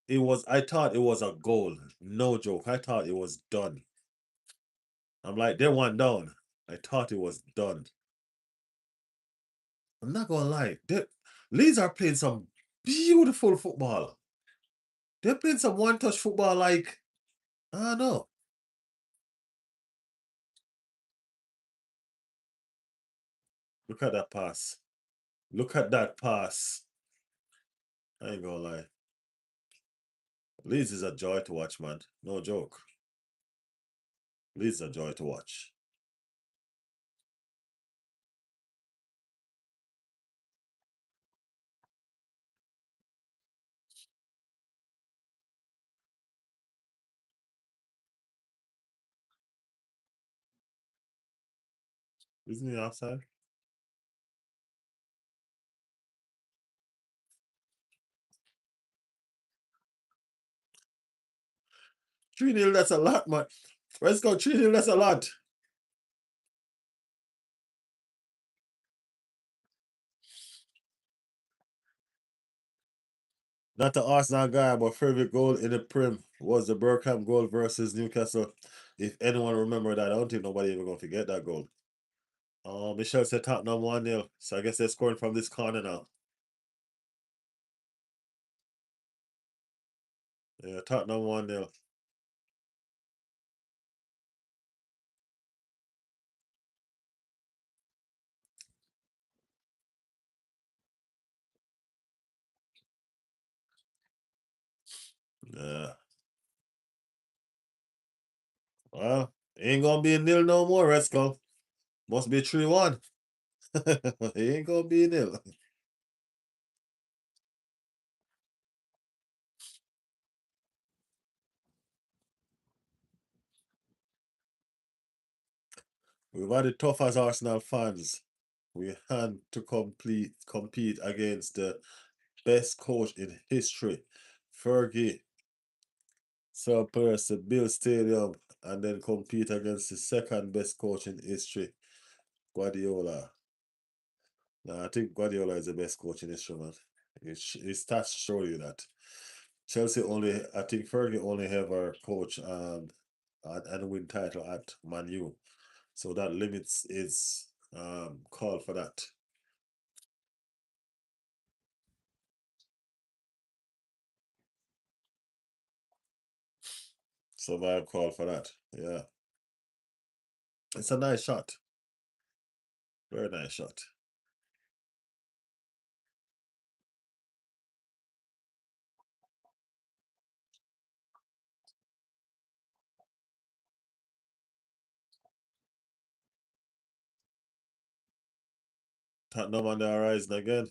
It was, I thought it was a goal. No joke. I thought it was done. I'm like, they went down. I thought it was done. I'm not gonna lie. Leeds are playing some beautiful football. They're playing some one-touch football like, I don't know. Look at that pass. Look at that pass. I ain't gonna lie. Leeds is a joy to watch, man. No joke. Leeds is a joy to watch. Isn't he outside? 3-0, that's a lot, man. Let's go 3-0, that's a lot. Not the Arsenal guy, but favorite goal in the Prem was the Bergkamp goal versus Newcastle. If anyone remember that, I don't think nobody even gonna forget that goal. Michelle said Tottenham 1-0. So I guess they're scoring from this corner now. Yeah, Tottenham 1-0. Yeah. Well, ain't gonna be a nil no more, Resco. Must be 3-1. Ain't gonna be a nil. We've had it tough as Arsenal fans. We had to compete against the best coach in history Fergie, some players to build stadium and then compete against the second best coach in history, Guardiola. Nah, I think Guardiola is the best coach in history, man. His stats show you that. Chelsea only, I think Fergie only ever coach and win title at Man U. So that limits his call for that. Survive call for that. Yeah. It's a nice shot. Very nice shot. Tottenham on the horizon again.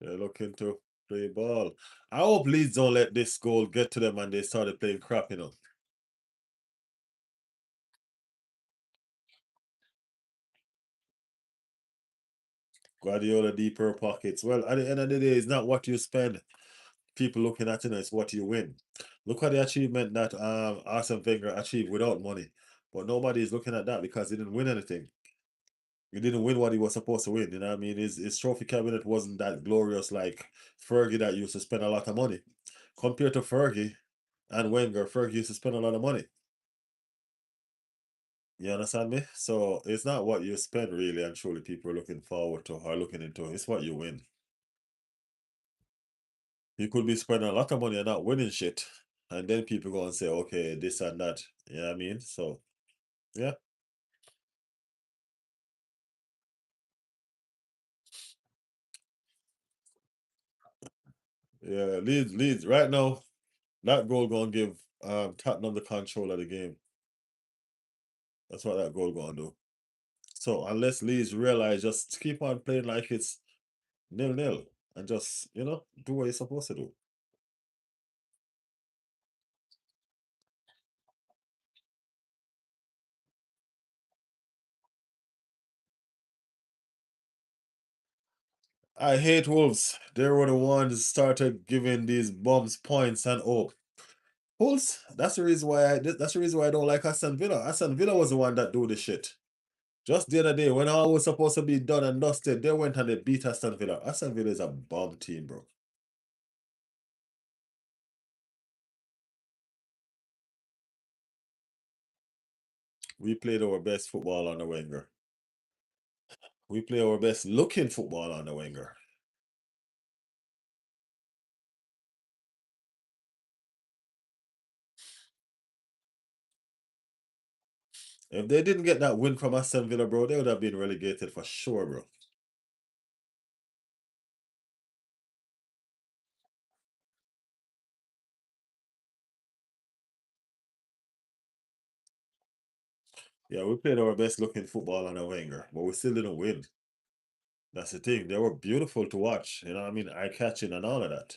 They're looking to play ball. I hope Leeds don't let this goal get to them and they started playing crap, you know. Guardiola deeper pockets. Well, at the end of the day, it's not what you spend. People looking at it, it's what you win. Look at the achievement that Arsene Wenger achieved without money. But nobody is looking at that because he didn't win anything. He didn't win what he was supposed to win. You know what I mean? His trophy cabinet wasn't that glorious like Fergie that used to spend a lot of money. Compared to Fergie and Wenger, Fergie used to spend a lot of money. You understand me? So it's not what you spend really and truly people are looking forward to or looking into. It's what you win. You could be spending a lot of money and not winning shit. And then people go and say, okay, this and that. You know what I mean? So yeah. Yeah. Leeds. Right now, that goal gonna give Tottenham the control of the game. That's what that goal gonna do. So unless Leeds realize just keep on playing like it's 0-0 and just, do what you're supposed to do. I hate Wolves. They were the ones started giving these bums points and hope. Wolves, that's the reason why I don't like Aston Villa. Aston Villa was the one that do the shit. Just the other day, when all was supposed to be done and dusted, they went and they beat Aston Villa. Aston Villa is a bomb team, bro. We played our best football on the Wenger. We play our best looking football on the Wenger. If they didn't get that win from Aston Villa, bro, they would have been relegated for sure, bro. Yeah, we played our best looking football on a Wenger, but we still didn't win. That's the thing. They were beautiful to watch, you know what I mean? Eye catching and all of that.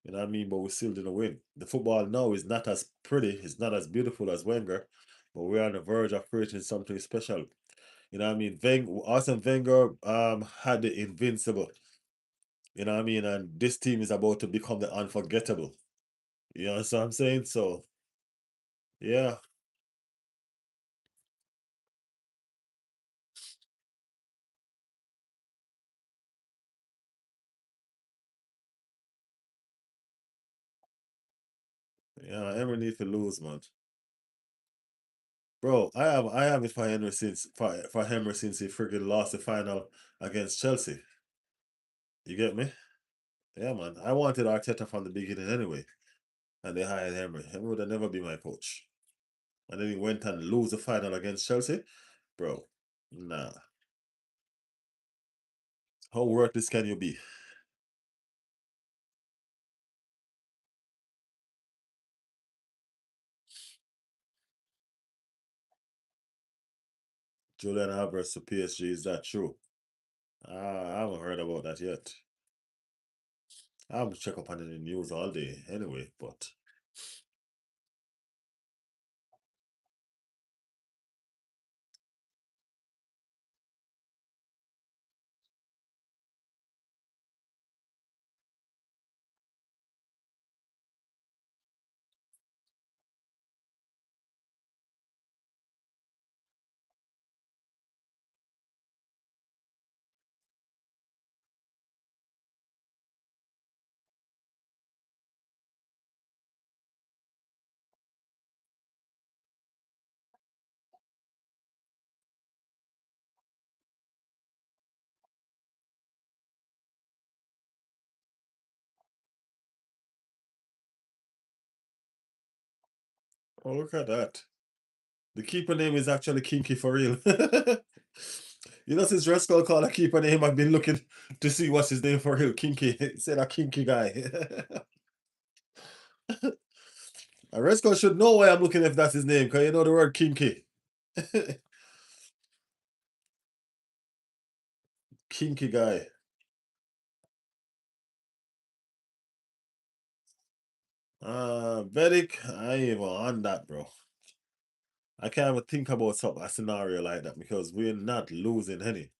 You know what I mean? But we still didn't win. The football now is not as pretty, it's not as beautiful as Wenger, but we're on the verge of creating something special. You know what I mean? Arsene Wenger had the invincible. You know what I mean? And this team is about to become the unforgettable. You know what I'm saying? So yeah, yeah, Emery need to lose, man. Bro, I have it for Henry since he freaking lost the final against Chelsea. You get me? Yeah, man. I wanted Arteta from the beginning anyway, and they hired Henry. Henry would have never been my coach. And then he went and lose the final against Chelsea, bro. Nah. How worthless can you be? Julian Alvarez to PSG, is that true? I haven't heard about that yet. I haven't checked up on any news all day anyway, but Oh, look at that. The keeper name is actually Kinky for real. You know, since Resco called a keeper name, I've been looking to see what's his name for real. Kinky. He said a kinky guy. Resco should know why I'm looking if that's his name, because you know the word kinky. Kinky guy. Vedic, I ain't even on that, bro. I can't even think about a scenario like that because we're not losing any.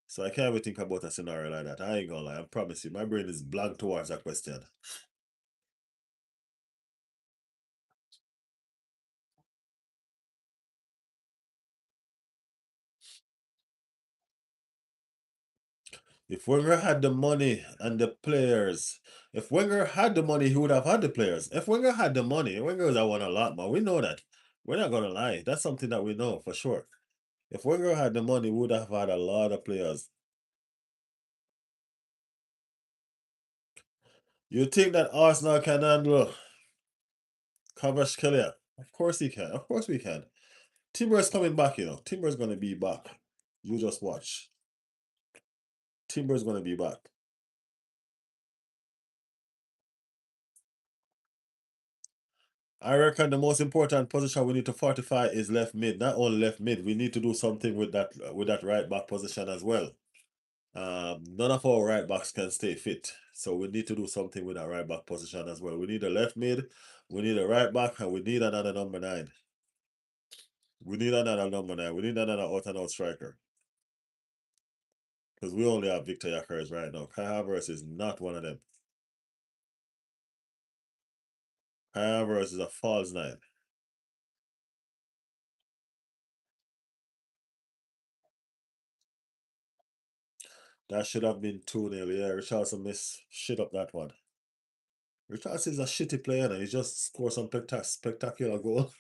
So I can't even think about a scenario like that. I ain't gonna lie. I promise you, my brain is blank towards that question. If Wenger had the money and the players, if Wenger had the money, he would have had the players. If Wenger had the money, Wenger would have won a lot more. We know that. We're not gonna lie. That's something that we know for sure. If Wenger had the money, we would have had a lot of players. You think that Arsenal can handle Kvaratskhelia? Of course he can. Of course we can. Timber's coming back, you know. Timber's gonna be back. You just watch. Timber's gonna be back. I reckon the most important position we need to fortify is left mid. Not only left mid, we need to do something with that right back position as well. None of our right backs can stay fit, so we need to do something with that right back position as well. We need a left mid, we need a right back, and we need another number 9. We need another number 9. We need another out and out striker because we only have Victor Yakers right now. Kai Havertz is not one of them. Kai Havertz is a false 9. That should have been 2-0. Yeah, Richardson missed shit up that one. Richardson is a shitty player and he just scored some spectacular goal.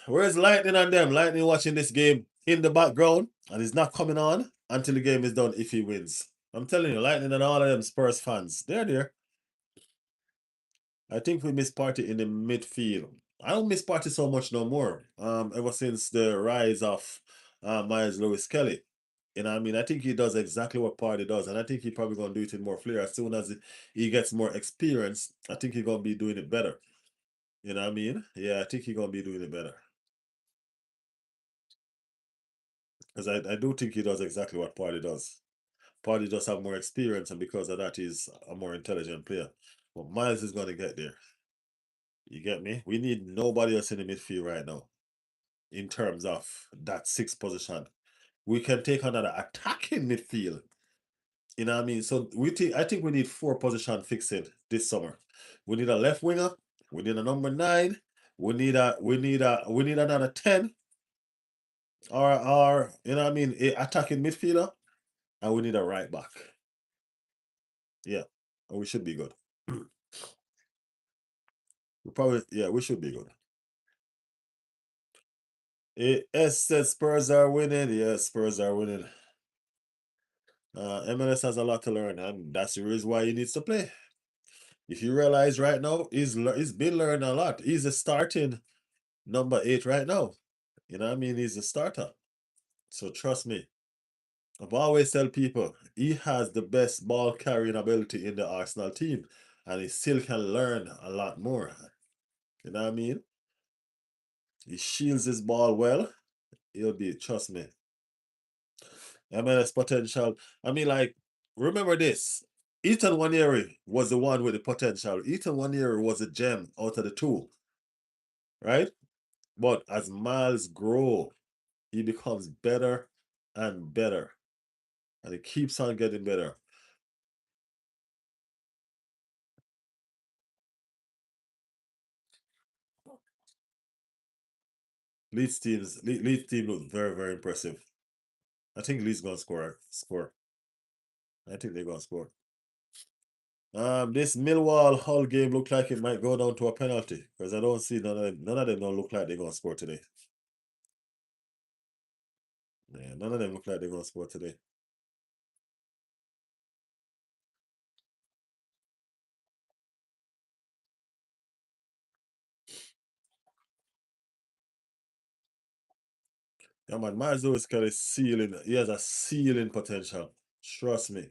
Where's Lightning and them? Lightning watching this game in the background and he's not coming on until the game is done if he wins. I'm telling you, Lightning and all of them Spurs fans, they're there. I think we miss Party in the midfield. I don't miss Party so much no more. Ever since the rise of Miles Lewis Kelly. You know what I mean? I think he does exactly what Party does, and I think he probably gonna do it in more flair. As soon as he gets more experience, I think he's gonna be doing it better. You know what I mean? Yeah, I think he's gonna be doing it better. Because I do think he does exactly what Party does. Party does have more experience, and because of that, he's a more intelligent player. But Miles is gonna get there. You get me? We need nobody else in the midfield right now in terms of that sixth position. We can take another attacking midfield. You know what I mean? So I think we need 4 position fixing this summer. We need a left winger, we need a number 9, we need another 10 or you know what I mean, a attacking midfielder, and we need a right back. Yeah. And we should be good. We probably yeah, we should be good. S said Spurs are winning. Yes, Spurs are winning. MLS has a lot to learn, and that's the reason why he needs to play. If you realize right now, he's been learning a lot. He's a starting number 8 right now. You know what I mean? He's a starter. So trust me. I've always tell people he has the best ball carrying ability in the Arsenal team, and he still can learn a lot more. You know what I mean? He shields his ball well. He'll be, trust me. MLS potential. I mean, like, remember this. Ethan Waneri was the one with the potential. Ethan Waneri was a gem out of the two, right? But as Miles grow, he becomes better and better. And it keeps on getting better. Leeds team look very, very impressive. I think Leeds gonna score. I think they're gonna score. This Millwall Hull game look like it might go down to a penalty because I don't see none of them don't look like they're gonna score today. Yeah, none of them look like they're gonna score today. Yeah, man, Miles Lewis got a ceiling. He has a ceiling potential. Trust me.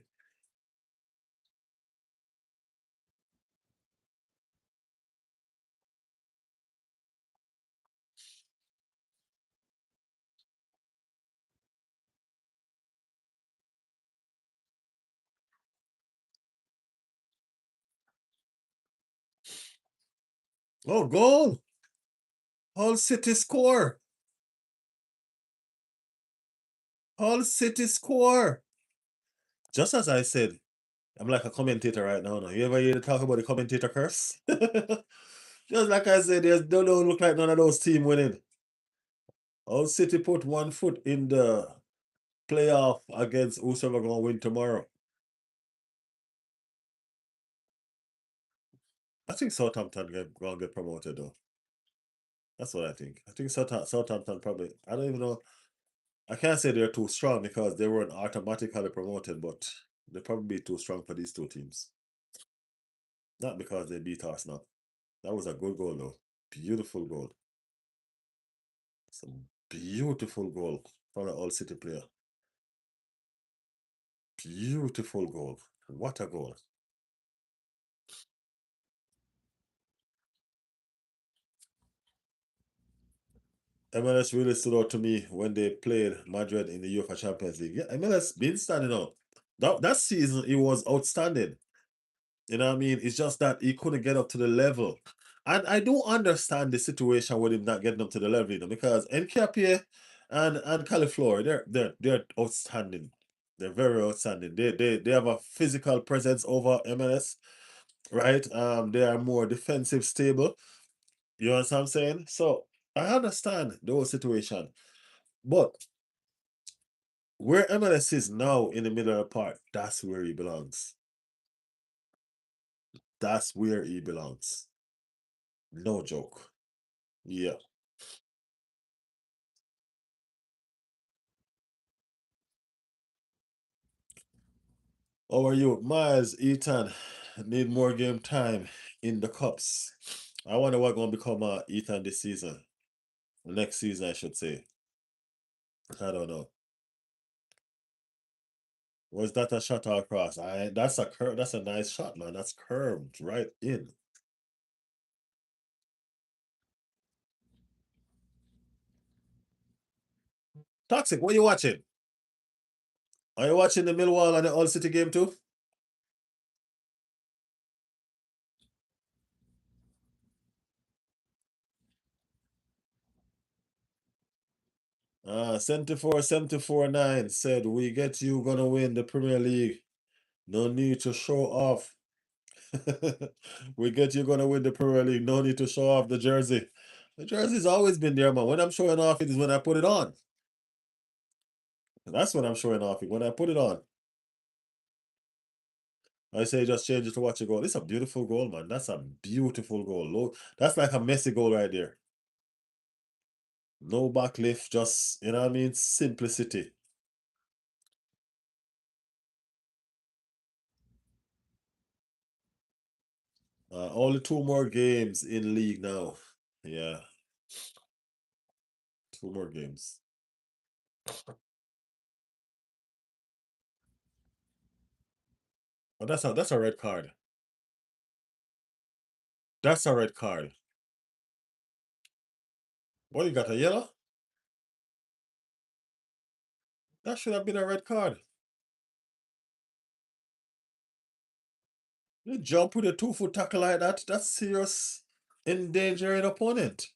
Oh, goal! Hull City score! Hull City score! Just as I said, I'm like a commentator right now. No? You ever hear talk about the commentator curse? Just like I said, there's don't look like none of those team winning. Hull City put one foot in the playoff against whosoever gonna win tomorrow. I think Southampton gonna get promoted though. That's what I think. I think Southampton probably. I don't even know. I can't say they're too strong because they weren't automatically promoted, but they'll probably be too strong for these two teams. Not because they beat Arsenal. That was a good goal though. Beautiful goal. Some beautiful goal from the All City player. Beautiful goal. What a goal. MLS really stood out to me when they played Madrid in the UEFA Champions League. Yeah, MLS been standing out. That season, it was outstanding. You know what I mean? It's just that he couldn't get up to the level. And I do understand the situation with him not getting up to the level, because Nkapie and Califlor, they're outstanding. They're very outstanding. They have a physical presence over MLS, right? They are more defensive stable. You know what I'm saying? So I understand the whole situation. But where MLS is now in the middle of the park, that's where he belongs. That's where he belongs. No joke. Yeah. How are you? Miles, Ethan, need more game time in the cups. I wonder what gonna become Ethan this season. Next season, I should say. I don't know. Was that a shot or cross? That's a curve. That's a nice shot, man. That's curved right in. Toxic, what are you watching? Are you watching the Millwall and the All City game too? 74-74-9 said, we get you gonna win the Premier League. No need to show off. We get you gonna win the Premier League. No need to show off the jersey. The jersey's always been there, man. When I'm showing off it is when I put it on. That's when I'm showing off it. When I put it on. I say just change it to watch a goal. It's a beautiful goal, man. That's a beautiful goal. That's like a messy goal right there. No backlift, just, you know what I mean? Simplicity. Only two more games in league now. Yeah, two more games. Oh, that's a red card. That's a red card. What, you got a yellow? That should have been a red card. You jump with a 2 foot tackle like that, that's serious endangering opponent.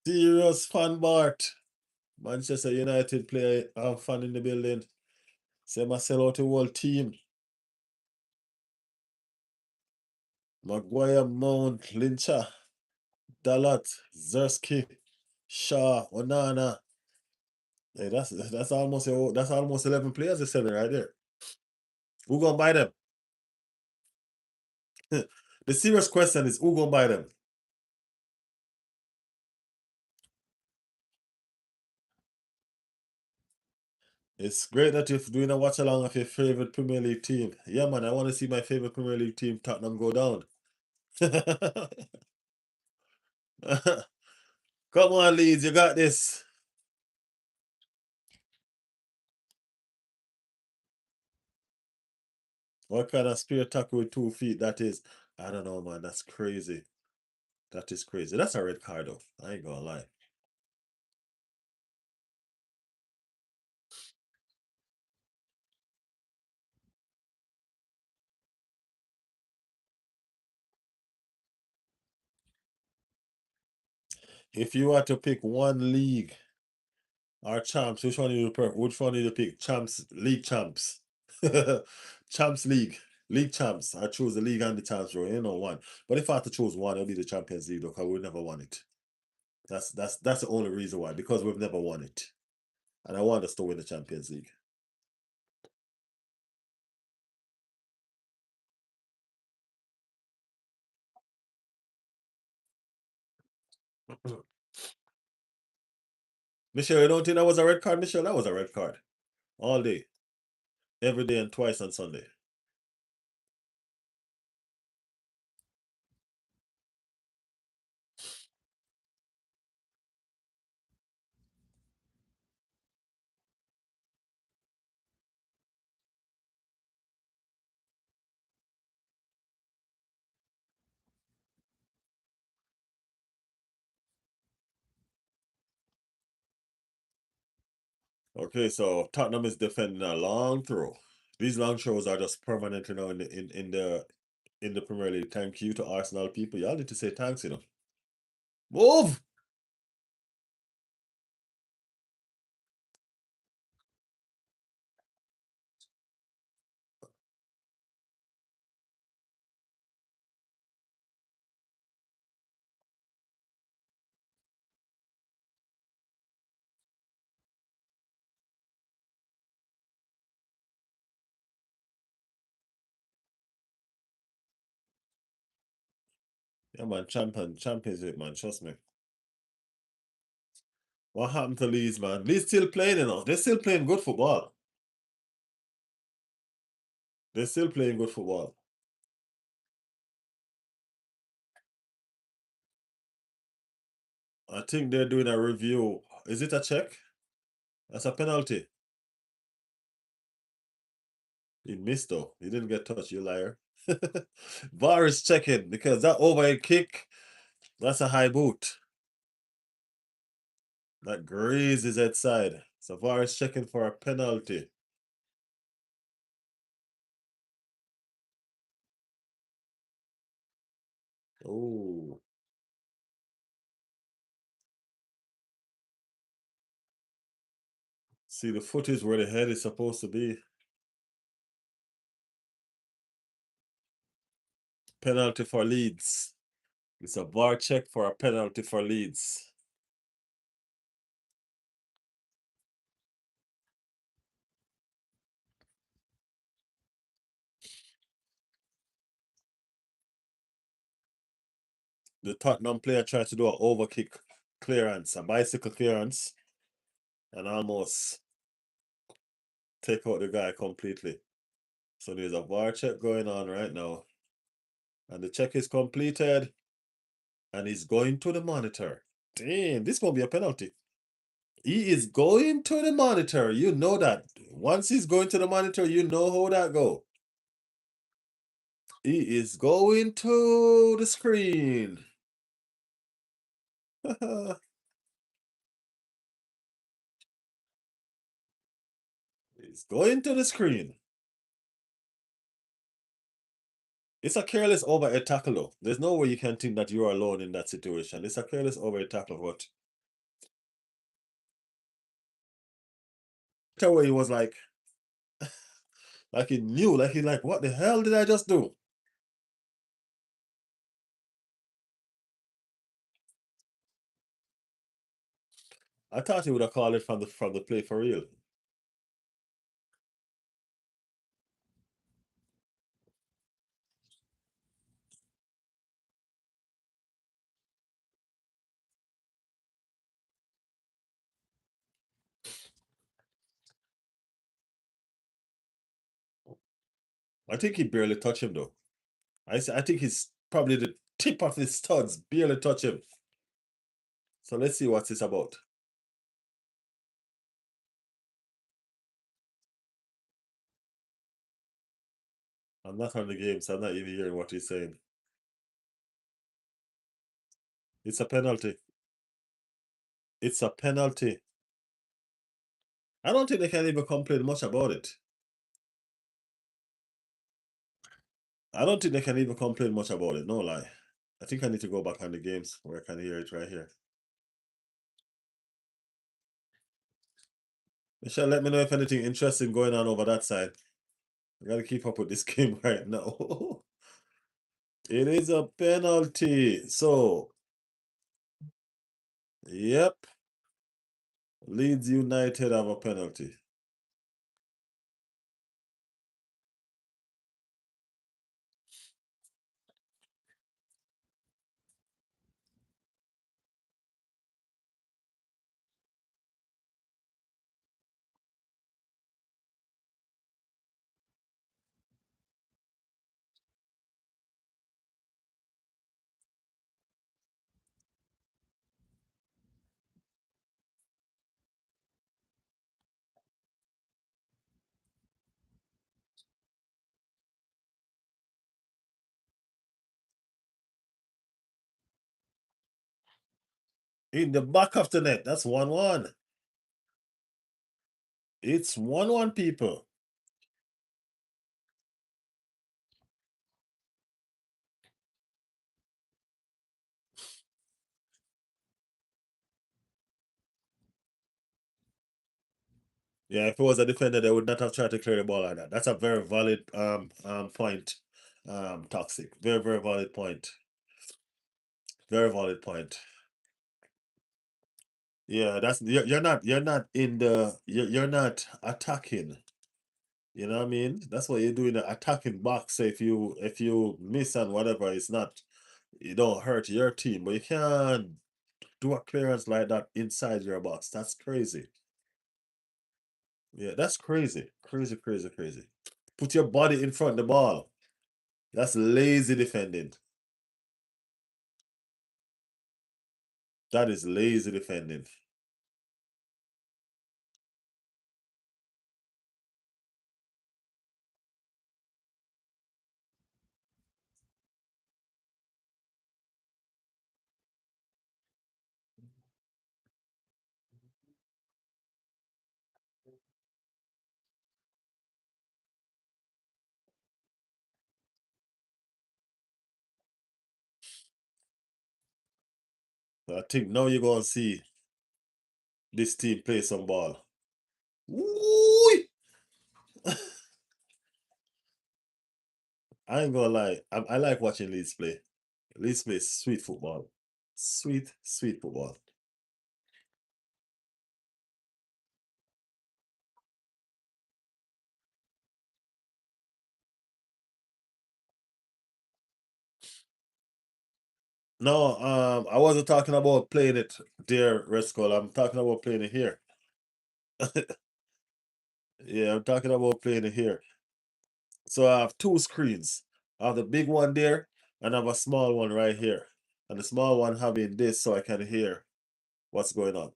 Serious fan Bart. Manchester United player fan in the building. Say my sell out the whole team. Maguire, Mount, Lyncher, Dalat, Zersky, Shaw, Onana. Hey, that's almost 11 players they're selling right there. Who gonna buy them? The serious question is who gonna buy them? It's great that you're doing a watch along of your favorite Premier League team. Yeah, man, I want to see my favorite Premier League team, Tottenham, go down. Come on, Leeds, you got this. What kind of spear tackle with 2 feet that is? I don't know, man. That's crazy. That is crazy. That's a red card, though. I ain't gonna lie. If you were to pick one league or champs, which one do you pick? Champs, league champs. Champs League. League champs. I choose the league and the champs, bro. You know one. But if I had to choose one, it'll be the Champions League, because we never won it. That's the only reason why. Because we've never won it. And I want us to win the Champions League. Michelle, you don't think that was a red card, Michelle? That was a red card. All day. Every day and twice on Sunday. Okay, so Tottenham is defending a long throw. These long throws are just permanent now in the Premier League. Thank you to Arsenal people. Y'all need to say thanks, you know. Move! Yeah, man, Champions League, man. Trust me. What happened to Leeds, man? Leeds still playing, you know. They're still playing good football. They're still playing good football. I think they're doing a review. Is it a check? That's a penalty. He missed though. He didn't get touched, you liar. VAR is checking because that overhead kick, that's a high boot. That grazes his head side. So VAR is checking for a penalty. Oh. See, the foot is where the head is supposed to be. Penalty for Leeds. It's a VAR check for a penalty for Leeds. The Tottenham player tried to do an overkick clearance, a bicycle clearance, and almost take out the guy completely. So there's a VAR check going on right now. And the check is completed. And he's going to the monitor. Damn, this gonna be a penalty. He is going to the monitor. You know that. Once he's going to the monitor, you know how that go. He is going to the screen. He's going to the screen. It's a careless overhead tackle, though. There's no way you can think that you're alone in that situation. It's a careless overhead tackle, but tell where he was like he knew, like he like, what the hell did I just do? I thought he would have called it from the play for real. I think he barely touched him though. I think he's probably the tip of his studs barely touch him. So let's see what it's about. I'm not on the game, so I'm not even hearing what he's saying. It's a penalty. It's a penalty. I don't think they can even complain much about it. I don't think they can even complain much about it, no lie. I think I need to go back on the games where I can hear it right here. Michelle, let me know if anything interesting going on over that side. I gotta keep up with this game right now. It is a penalty. So, yep. Leeds United have a penalty. In the back of the net. That's 1-1. It's 1-1, people. Yeah, if it was a defender, they would not have tried to clear the ball like that. That's a very valid point. Toxic. Very, very valid point. Very valid point. Yeah, that's you're not in the you're not attacking. You know what I mean? That's what you're doing, the attacking box. So if you miss and whatever, it's not, you don't hurt your team, but you can't do a clearance like that inside your box. That's crazy. Yeah, that's crazy. Crazy, crazy, crazy. Put your body in front of the ball. That's lazy defending. That is lazy defending. I think now you're gonna see this team play some ball. Woo! I ain't gonna lie. I like watching Leeds play. Leeds play sweet football. Sweet, sweet football. No, I wasn't talking about playing it there, Rescol. I'm talking about playing it here. Yeah, I'm talking about playing it here. So I have two screens. I have the big one there, and I have a small one right here. And the small one having this so I can hear what's going on.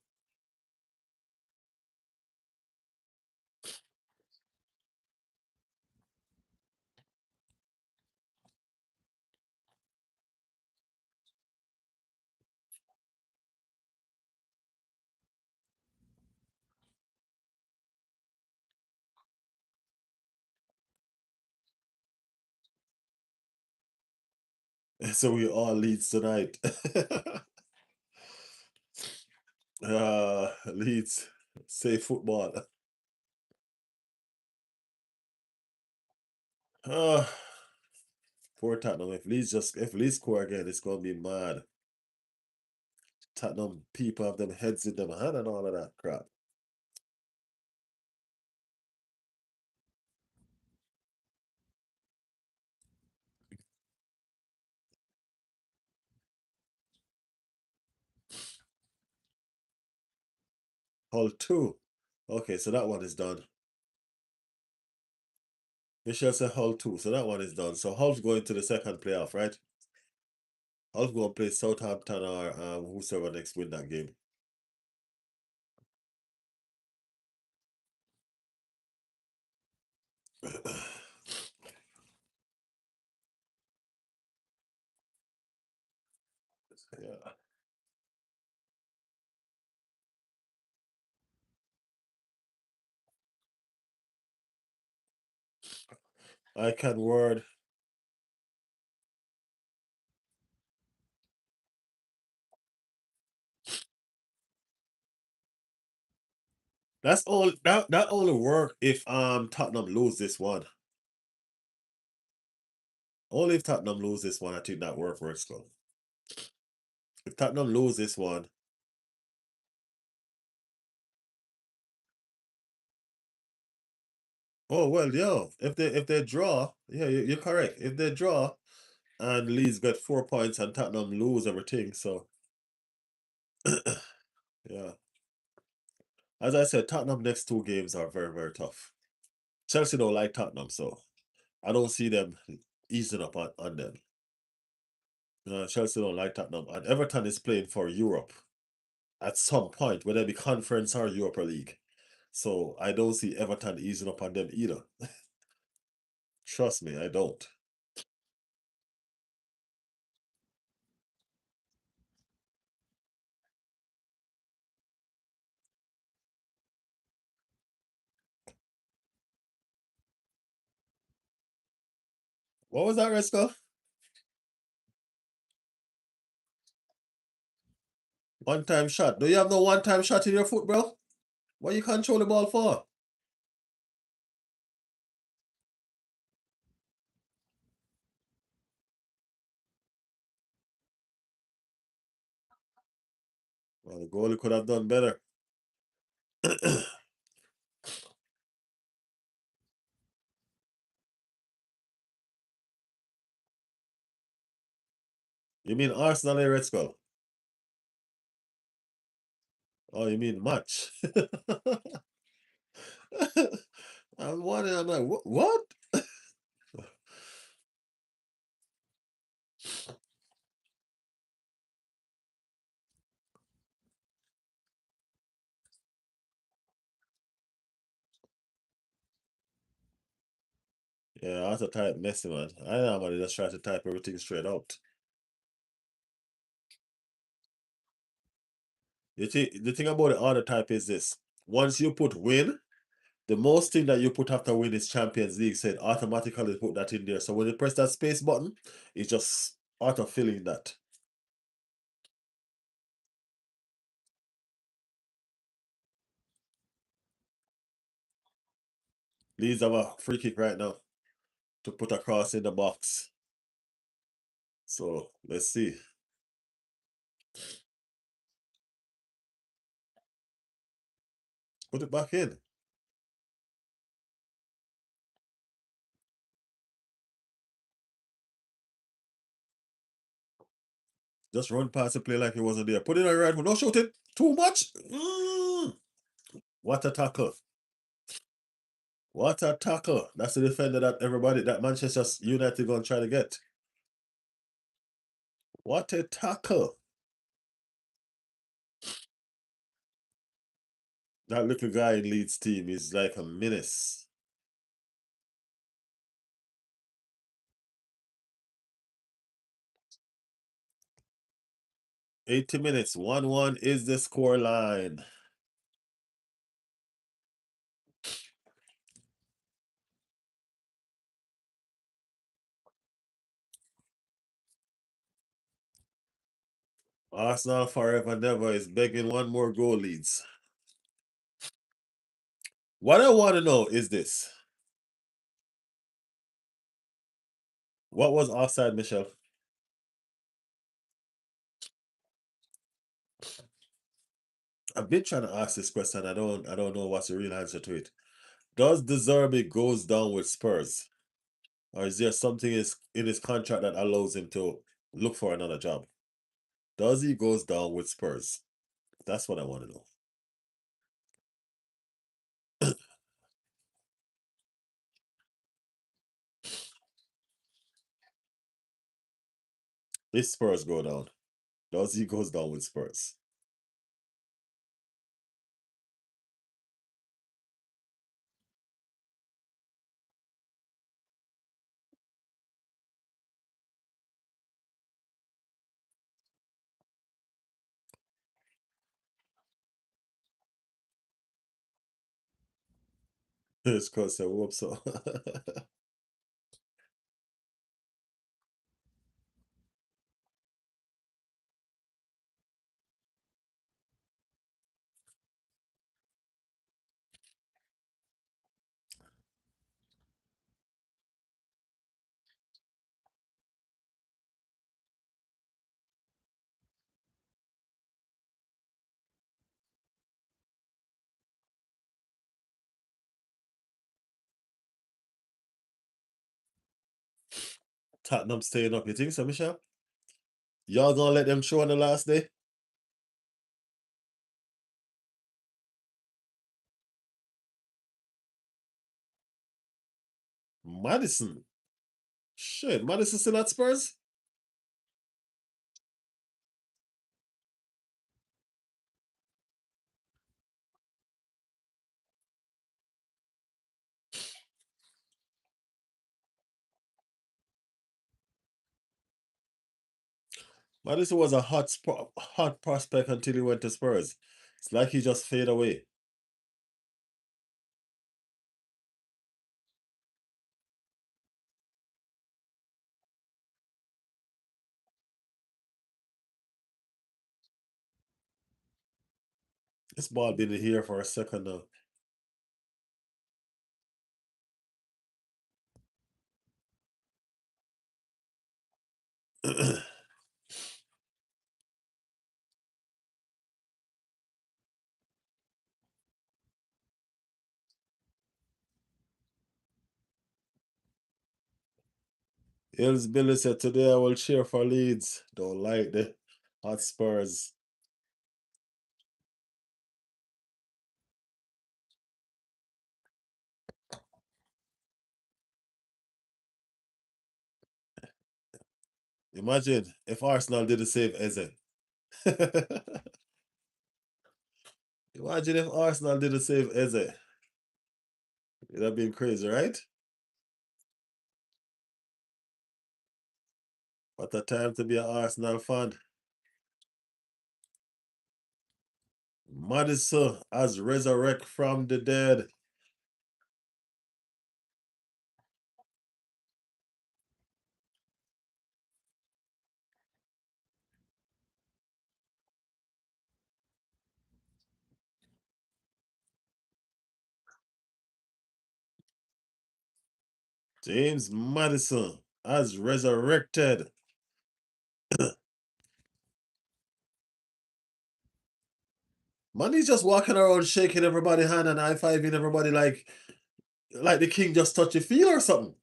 So we all Leeds tonight. Leeds, say football. Uh, poor Tottenham. If Leeds score again, it's gonna be mad. Tottenham people have them heads in them hand and all of that crap. Hull 2. Okay, so that one is done. Michelle said Hull too, so that one is done. So Hull's going to the second playoff, right? Hull's going to play Southampton or whosoever next win that game. Yeah. I can word. That's all that only work if Tottenham lose this one. Only if Tottenham lose this one, I think that work for Skull. If Tottenham lose this one, oh well, yeah. If they draw, yeah, you're correct. If they draw and Leeds get 4 points and Tottenham lose everything, so yeah. As I said, Tottenham next two games are very, very tough. Chelsea don't like Tottenham, so I don't see them easing up on them. Chelsea don't like Tottenham, and Everton is playing for Europe at some point, whether it be conference or Europa League. So I don't see Everton easing up on them either. Trust me, I don't. What was that, Resco? One time shot. Do you have no one time shot in your foot, bro? What you control the ball for? Well, the goalie could have done better. You mean Arsenal and Red Skull? Oh, you mean match? I'm wondering, I'm like, what? Yeah, I have to type messy, man. I normally just try to type everything straight out. The thing about the other type is this. Once you put win, the most thing that you put after win is Champions League, so it automatically put that in there. So when you press that space button, it's just auto-filling that. Leeds have a free kick right now to put across in the box. So let's see. Put it back in. Just run past the play like he wasn't there. Put it on the right one. No shooting. Too much. What a tackle. What a tackle. That's the defender that everybody, that Manchester United gonna try to get. What a tackle. That little guy in Leeds team is like a menace. 80 minutes. 1-1 is the score line. Arsenal forever never is begging one more goal, Leeds. What I want to know is this. What was offside, Michelle? I've been trying to ask this question. I don't know what's the real answer to it. Does De Zerbi goes down with Spurs? Or is there something in his contract that allows him to look for another job? Does he goes down with Spurs? That's what I want to know. If Spurs go down, does he goes down with Spurs? It's because I hope so. Tottenham staying up, you think so, Michelle? Y'all gonna let them show on the last day? Madison. Shit, Madison still at Spurs? Madison was a hot prospect until he went to Spurs. It's like he just fade away. This ball been here for a second now. Hills Billy said today I will cheer for Leeds. Don't like the hot Spurs. Imagine if Arsenal did the save Eze. Imagine if Arsenal did the save Eze. It'd have been crazy, right? What a time to be an Arsenal fan. Madison has resurrected from the dead. James Madison has resurrected. Man, he's just walking around shaking everybody hand and high-fiving everybody like the king just touched your feet or something.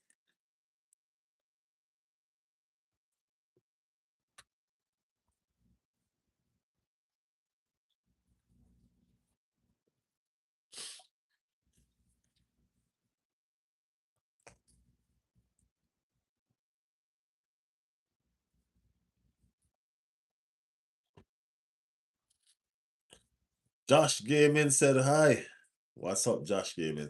Josh Gaming said hi. What's up, Josh Gaming?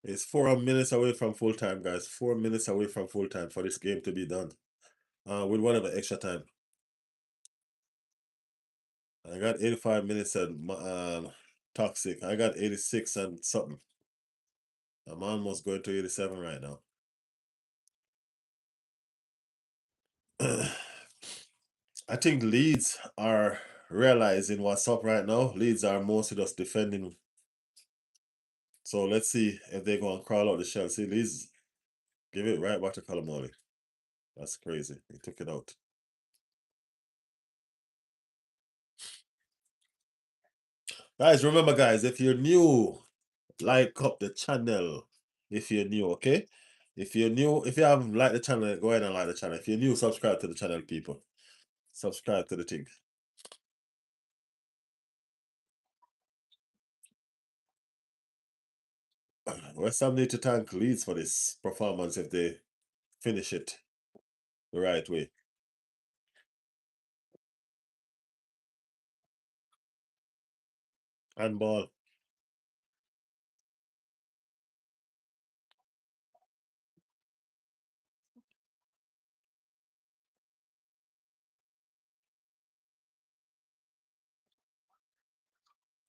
It's 4 minutes away from full time, guys. 4 minutes away from full time for this game to be done. With whatever extra time. I got 85 minutes and toxic. I got 86 and something. I'm almost going to 87 right now. I think Leeds are realizing what's up right now. Leeds are mostly just defending. So let's see if they go and crawl out the shell. See, Leeds give it right back to Calamari. That's crazy. He took it out. Guys, remember, guys, if you're new, like up the channel. If you're new, okay? If you're new, if you haven't liked the channel, go ahead and like the channel. If you're new, subscribe to the channel, people. Subscribe to the thing. West Ham need to thank Leeds for this performance if they finish it the right way. Handball.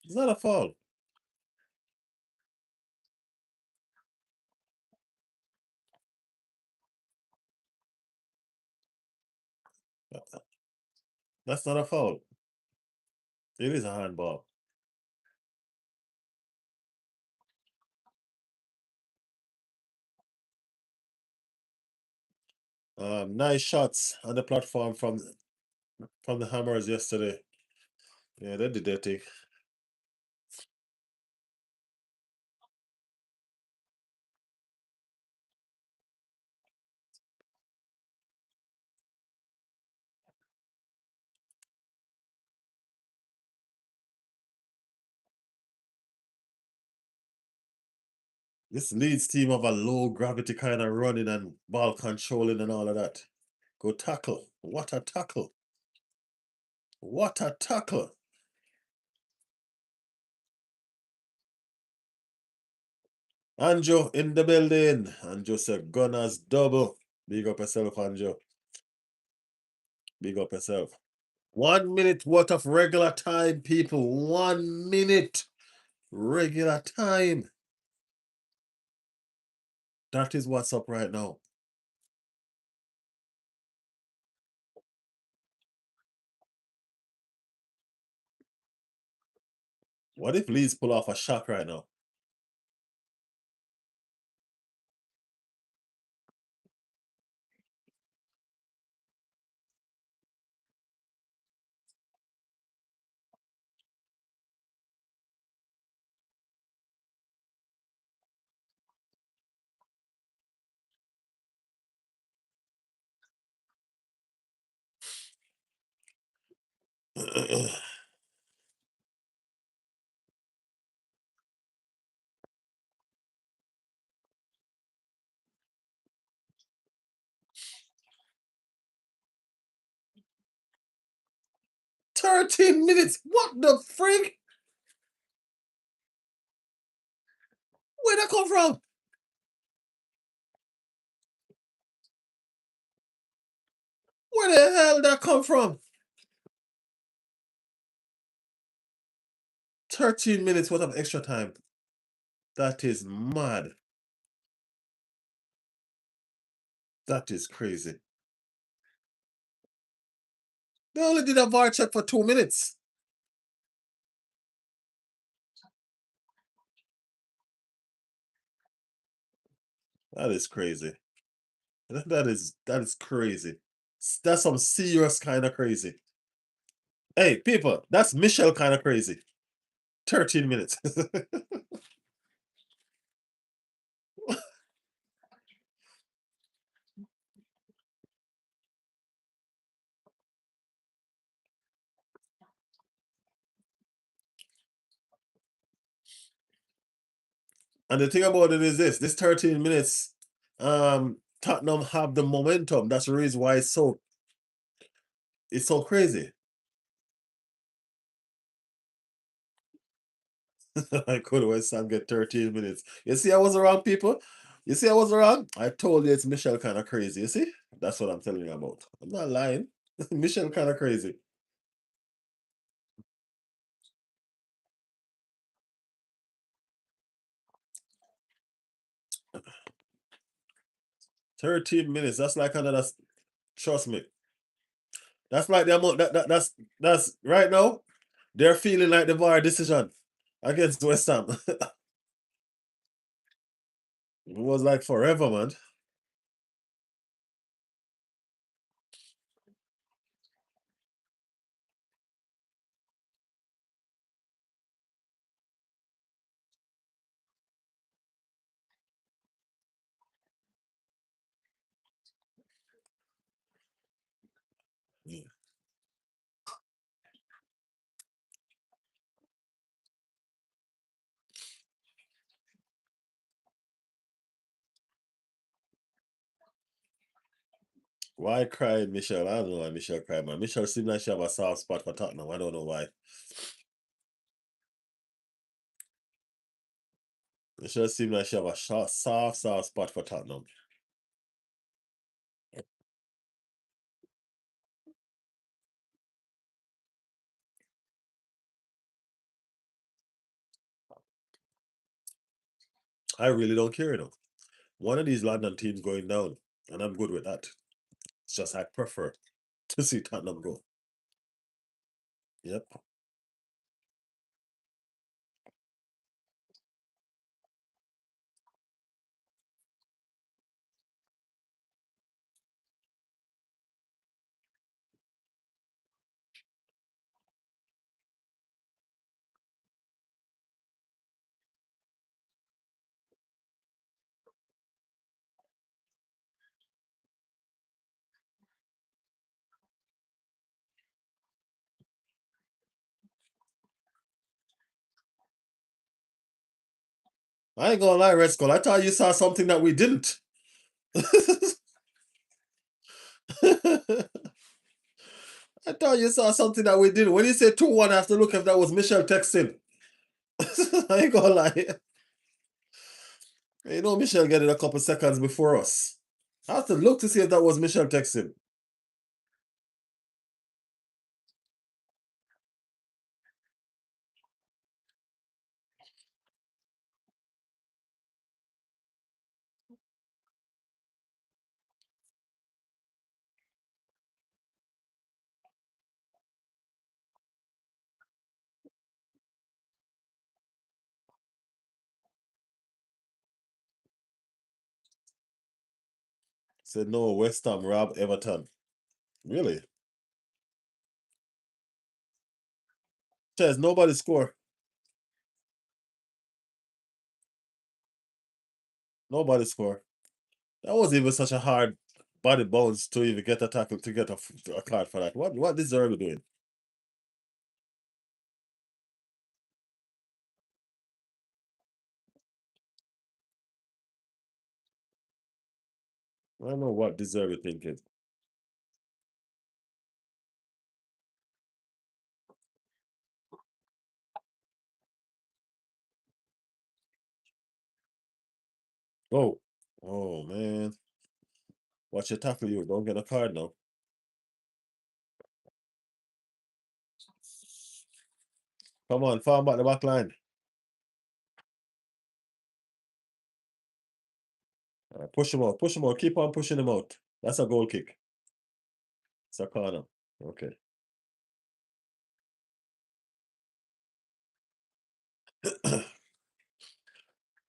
It's not a foul. That's not a foul. It is a handball. Nice shots on the platform from the Hammers yesterday. Yeah, they did their thing. This Leeds team have a low gravity kind of running and ball controlling and all of that. Go tackle. What a tackle. What a tackle. Anjo in the building. Anjo said Gunners double. Big up yourself, Anjo. Big up yourself. 1 minute worth of regular time, people. 1 minute regular time. That is what's up right now. What if Leeds pull off a shot right now? Ugh. 13 minutes. What the freak? Where'd that come from? Where the hell did that come from? 13 minutes worth of extra time. That is mad. That is crazy. They only did a VAR check for 2 minutes. That is crazy. That is crazy. That's some serious kind of crazy. Hey, people, that's Michelle kind of crazy. 13 minutes. And the thing about it is this 13 minutes, Tottenham have the momentum. That's the reason why it's so crazy. I could West Ham get 13 minutes. You see, I was around, people. You see, I was around. I told you it's Michelle kind of crazy. You see, that's what I'm telling you about. I'm not lying. Michelle kind of crazy. 13 minutes. That's like another. Trust me. That's like the amount that's right now. They're feeling like the VAR decision against West Ham. It was like forever, man. Yeah. Why cry, Michelle? I don't know why Michelle cried, man. Michelle seems like she have a soft spot for Tottenham. I don't know why. Michelle seems like she have a soft spot for Tottenham. I really don't care, though. One of these London teams going down, and I'm good with that. It's just I prefer to see Tottenham go. Yep. I ain't gonna lie, Red Skull. I thought you saw something that we didn't. I thought you saw something that we didn't. When you say 2-1, I have to look if that was Michelle texting. I ain't gonna lie. You know, Michelle get it a couple seconds before us. I have to look to see if that was Michelle texting. Said no, West Ham rob Everton. Really? Says nobody score. Nobody score. That wasn't even such a hard body bounce to even get a tackle to get a card for that. What is Zerbi doing? I don't know what deserve thinking. Oh, oh man. Watch your tackle, you don't get a card now. Come on, farm back the back line. Push him out, keep on pushing him out. That's a goal kick. It's a corner. Okay.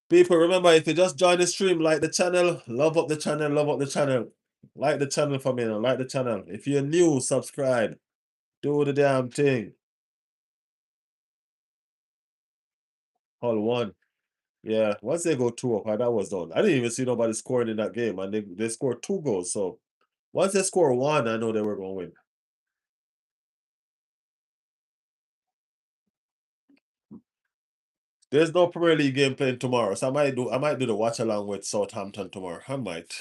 People, remember, if you just join the stream, like the channel, love up the channel, love up the channel. Like the channel for me now, like the channel. If you're new, subscribe. Do the damn thing. Hull one. Yeah, once they go 2 up, that was done. I didn't even see nobody scoring in that game, and they scored 2 goals. So once they score one, I know they were going to win. There's no Premier League game playing tomorrow, so I might do the watch along with Southampton tomorrow. I might.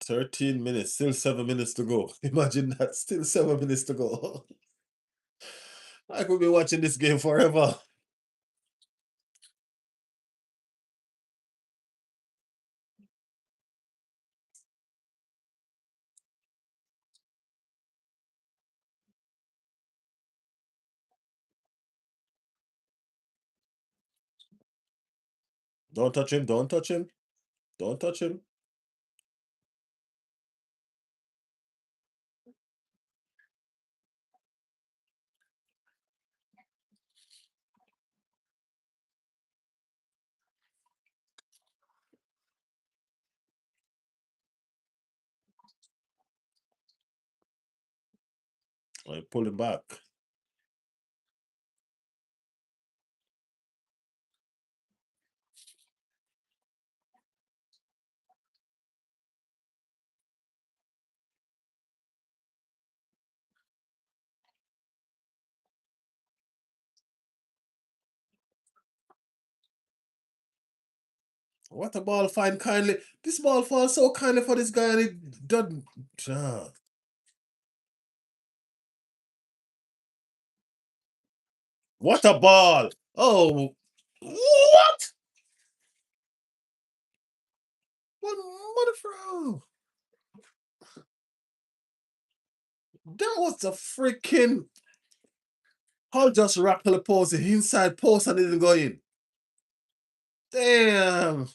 13 minutes, still 7 minutes to go. Imagine that, still 7 minutes to go. I could be watching this game forever. Don't touch him. Don't touch him. Don't touch him. I pull him back. What a ball fine kindly. This ball falls so kindly for this guy and it doesn't. Ah. What a ball! Oh, what? What motherfucker? That was a freaking. How just rattle the post, the inside post, and it didn't go in. Damn.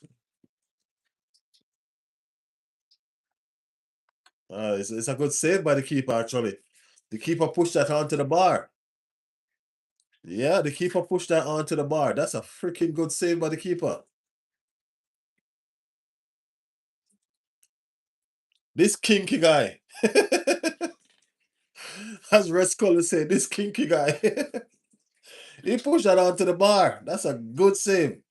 It's a good save by the keeper, actually. The keeper pushed that onto the bar. Yeah, the keeper pushed that onto the bar. That's a freaking good save by the keeper. This kinky guy. As Red Skull said, this kinky guy. He pushed that onto the bar. That's a good save.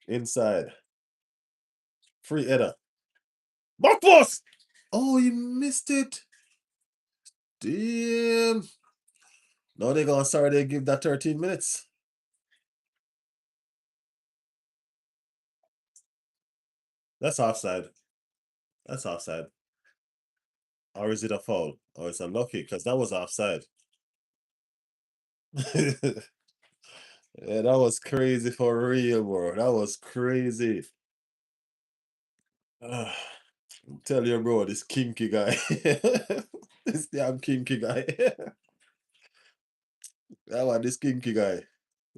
Inside. Free header. Back post! Oh, he missed it. Damn. Now they're going to sorry they give that 13 minutes. That's offside. That's offside. Or is it a foul? Or it's unlucky because that was offside. Yeah, that was crazy for real, bro. That was crazy. Ah, tell you, bro, this kinky guy. This damn kinky guy. That one, this kinky guy.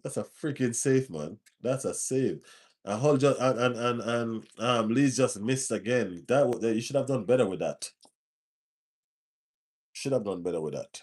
That's a freaking save, man. That's a save. And Hull just and Leeds just missed again. You should have done better with that. Should have done better with that.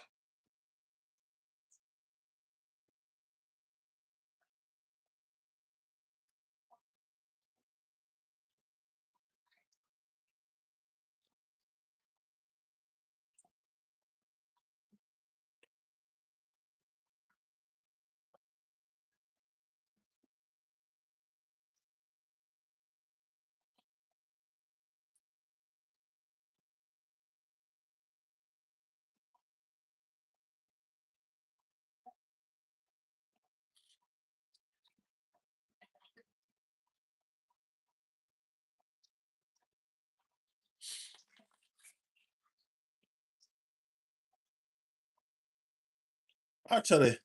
Actually,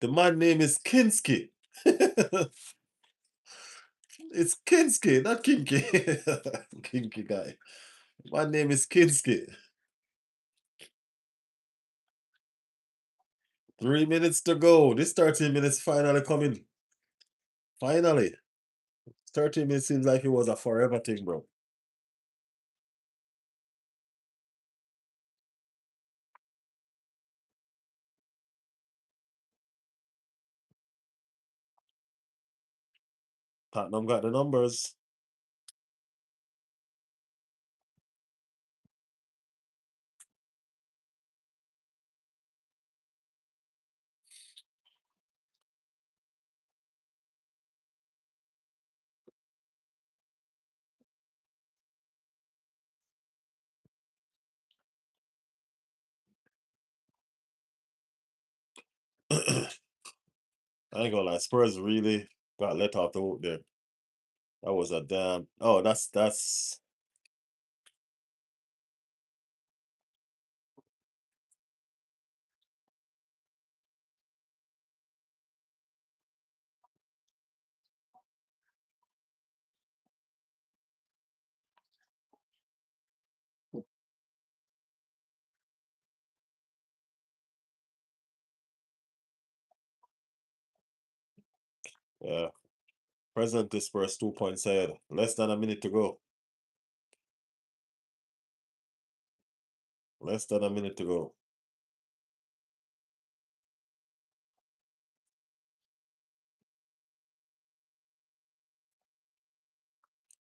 the man name is Kinski. It's Kinski, not Kinky. Kinky guy. My name is Kinski. 3 minutes to go. This 13 minutes finally coming. Finally. 13 minutes seems like it was a forever thing, bro. Tottenham got the numbers. I ain't gonna lie, Spurs really got let off the hook there. That was a damn. Oh, that's. Yeah. Presently Spurs 2 points ahead. Less than a minute to go. Less than a minute to go.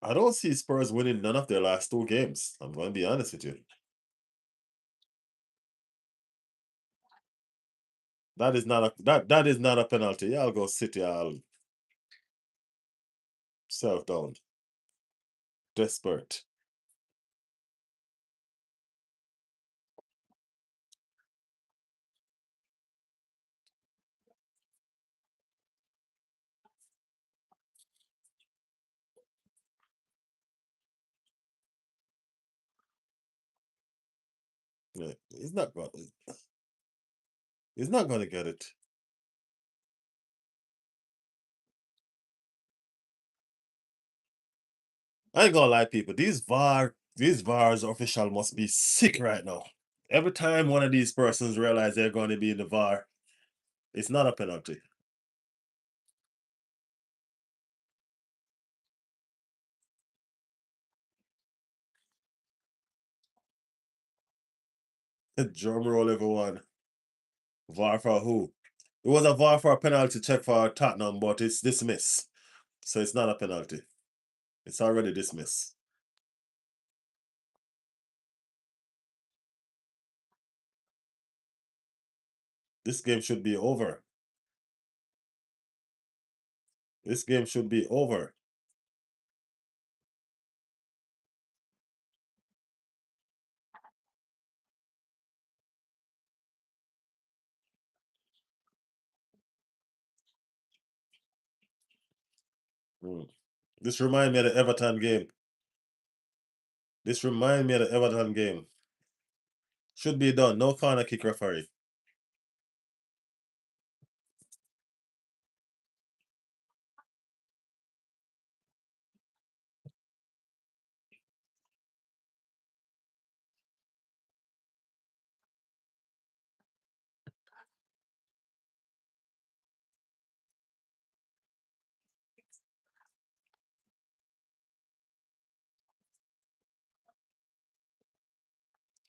I don't see Spurs winning none of their last 2 games. I'm going to be honest with you. That is not a penalty. Y'all go sit y'all self down. Desperate. Yeah, he's not gonna get it. I ain't gonna lie, people. These VAR's official must be sick right now. Every time one of these persons realize they're going to be in the VAR, it's not a penalty. Drum roll, everyone. VAR for who? It was a VAR for a penalty check for Tottenham, but it's dismissed. So it's not a penalty. It's already dismissed. This game should be over. This game should be over. Mm. This remind me of the Everton game. This remind me of the Everton game. Should be done. No corner kick referee.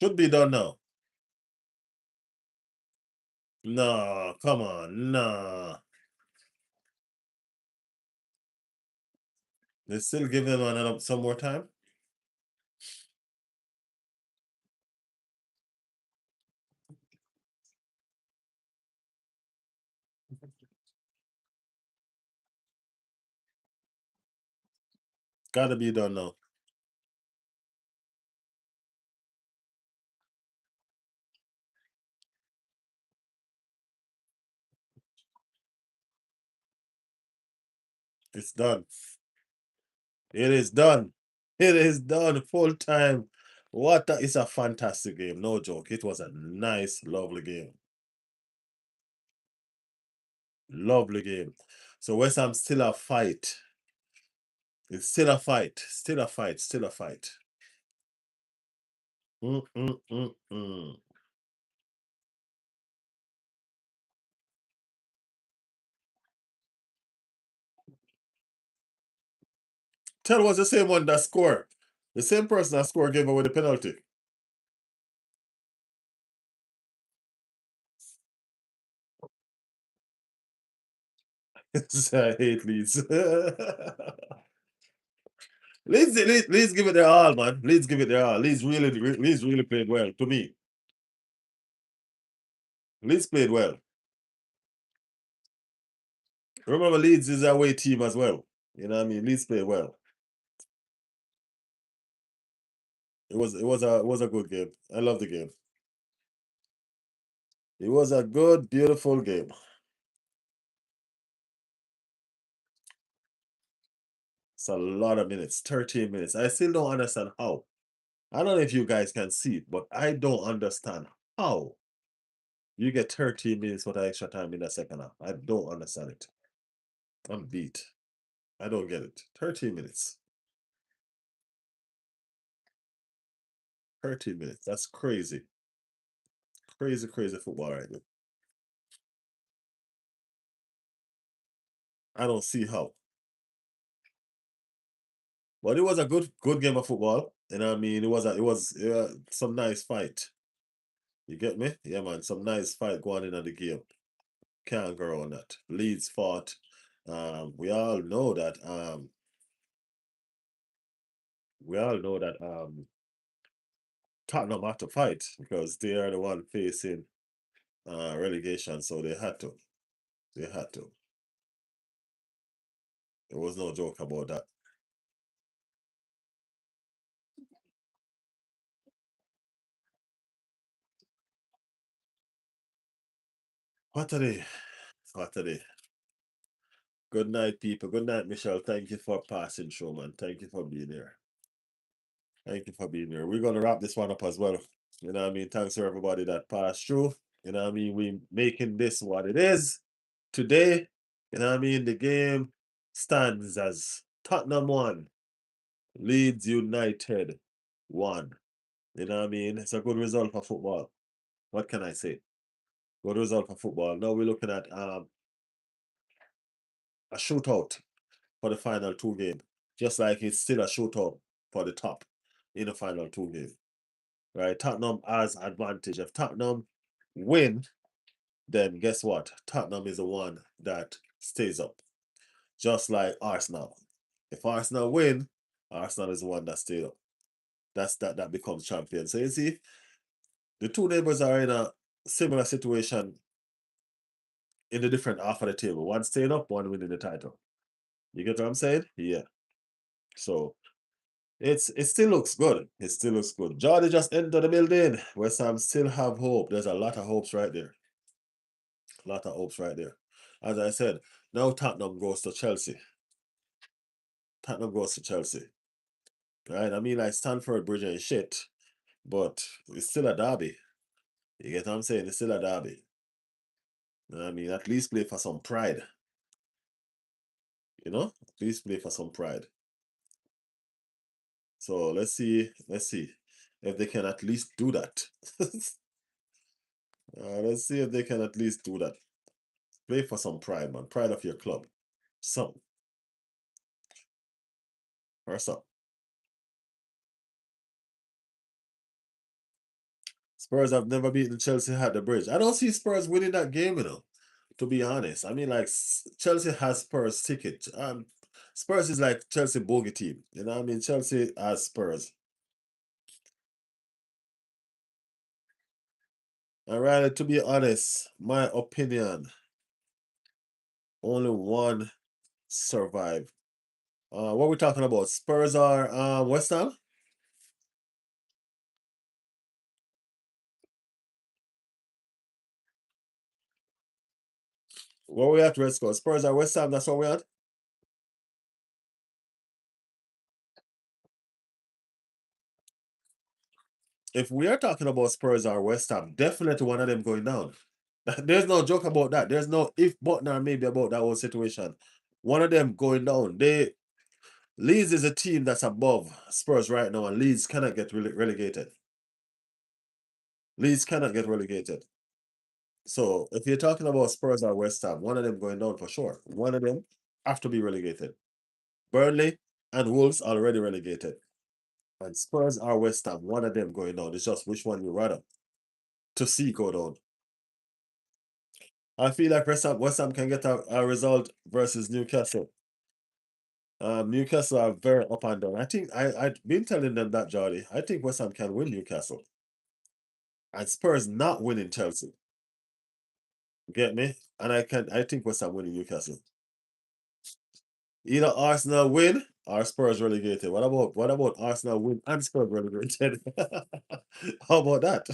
Should be done now. No, come on, no. They still give them some more time. Gotta be done now. It's done. It is done. It is done. Full time. It's a fantastic game. No joke. It was a nice, lovely game. Lovely game. So West Ham still a fight. It's still a fight. Still a fight. Still a fight. Mm, mm, mm, mm. Tell was the same one that scored. The same person that scored gave away the penalty. I hate Leeds. Leeds give it their all, man. Leeds give it their all. Leeds really played well to me. Leeds played well. Remember, Leeds is a away team as well. You know what I mean? Leeds played well. It was a good game. I love the game. It was a good, beautiful game. It's a lot of minutes, 13 minutes. I still don't understand how. I don't know if you guys can see it, but I don't understand how you get 13 minutes with extra time in the second half. I don't understand it. I'm beat. I don't get it. 13 minutes. 13 minutes. That's crazy. Crazy, crazy football right now. I don't see how. But it was a good game of football. You know what I mean? It was some nice fight. You get me? Yeah, man. Some nice fight going in the game. Can't go on that. Leeds fought. We all know that Tottenham had to fight because they are the one facing relegation, so they had to. They had to. There was no joke about that. What a day. What a day. Good night, people. Good night, Michelle. Thank you for passing through, man. Thank you for being here. Thank you for being here. We're gonna wrap this one up as well. You know what I mean? Thanks for everybody that passed through. You know what I mean? We making this what it is today. You know what I mean? The game stands as Tottenham 1, Leeds United 1. You know what I mean? It's a good result for football. What can I say? Good result for football. Now we're looking at a shootout for the final two game. Just like it's still a shootout for the top in the final two game. Right? Tottenham has advantage. If Tottenham win, then guess what? Tottenham is the one that stays up. Just like Arsenal. If Arsenal win, Arsenal is the one that stays up. That becomes champion. So you see, the two neighbors are in a similar situation in the different half of the table. One staying up, one winning the title. You get what I'm saying? Yeah. So it still looks good. It still looks good. Jordy just entered the building. West Ham still have hope. There's a lot of hopes right there. A lot of hopes right there. As I said, now Tottenham goes to Chelsea. Tottenham goes to Chelsea. Right? I mean, like Stanford Bridge and shit, but it's still a derby. You get what I'm saying? It's still a derby. You know what I mean? At least play for some pride. You know? At least play for some pride. So let's see if they can at least do that. Let's see if they can at least do that. Play for some pride, man. Pride of your club. Some. Or some. Spurs have never beaten Chelsea at the bridge. I don't see Spurs winning that game, you know, to be honest. I mean, like, Chelsea has Spurs ticket. Spurs is like Chelsea bogey team. You know what I mean? Chelsea has Spurs. All right, to be honest, my opinion, only one survive. What we talking about? Spurs are West Ham? Where we at, Red Score? Spurs are West Ham, that's what we at? If we are talking about Spurs or West Ham, definitely one of them going down. There's no joke about that. There's no if, but, nor maybe about that whole situation. One of them going down. Leeds is a team that's above Spurs right now, and Leeds cannot get relegated. Leeds cannot get relegated. So if you're talking about Spurs or West Ham, one of them going down for sure. One of them have to be relegated. Burnley and Wolves already relegated. And Spurs or West Ham, one of them going down. It's just which one you rather to see go down. I feel like West Ham can get a result versus Newcastle. Newcastle are very up and down. I think I've been telling them that, Jordy. I think West Ham can win Newcastle. And Spurs not winning Chelsea. Get me? And I think West Ham winning Newcastle. Either Arsenal win or Spurs relegated. What about Arsenal win and Spurs relegated? How about that?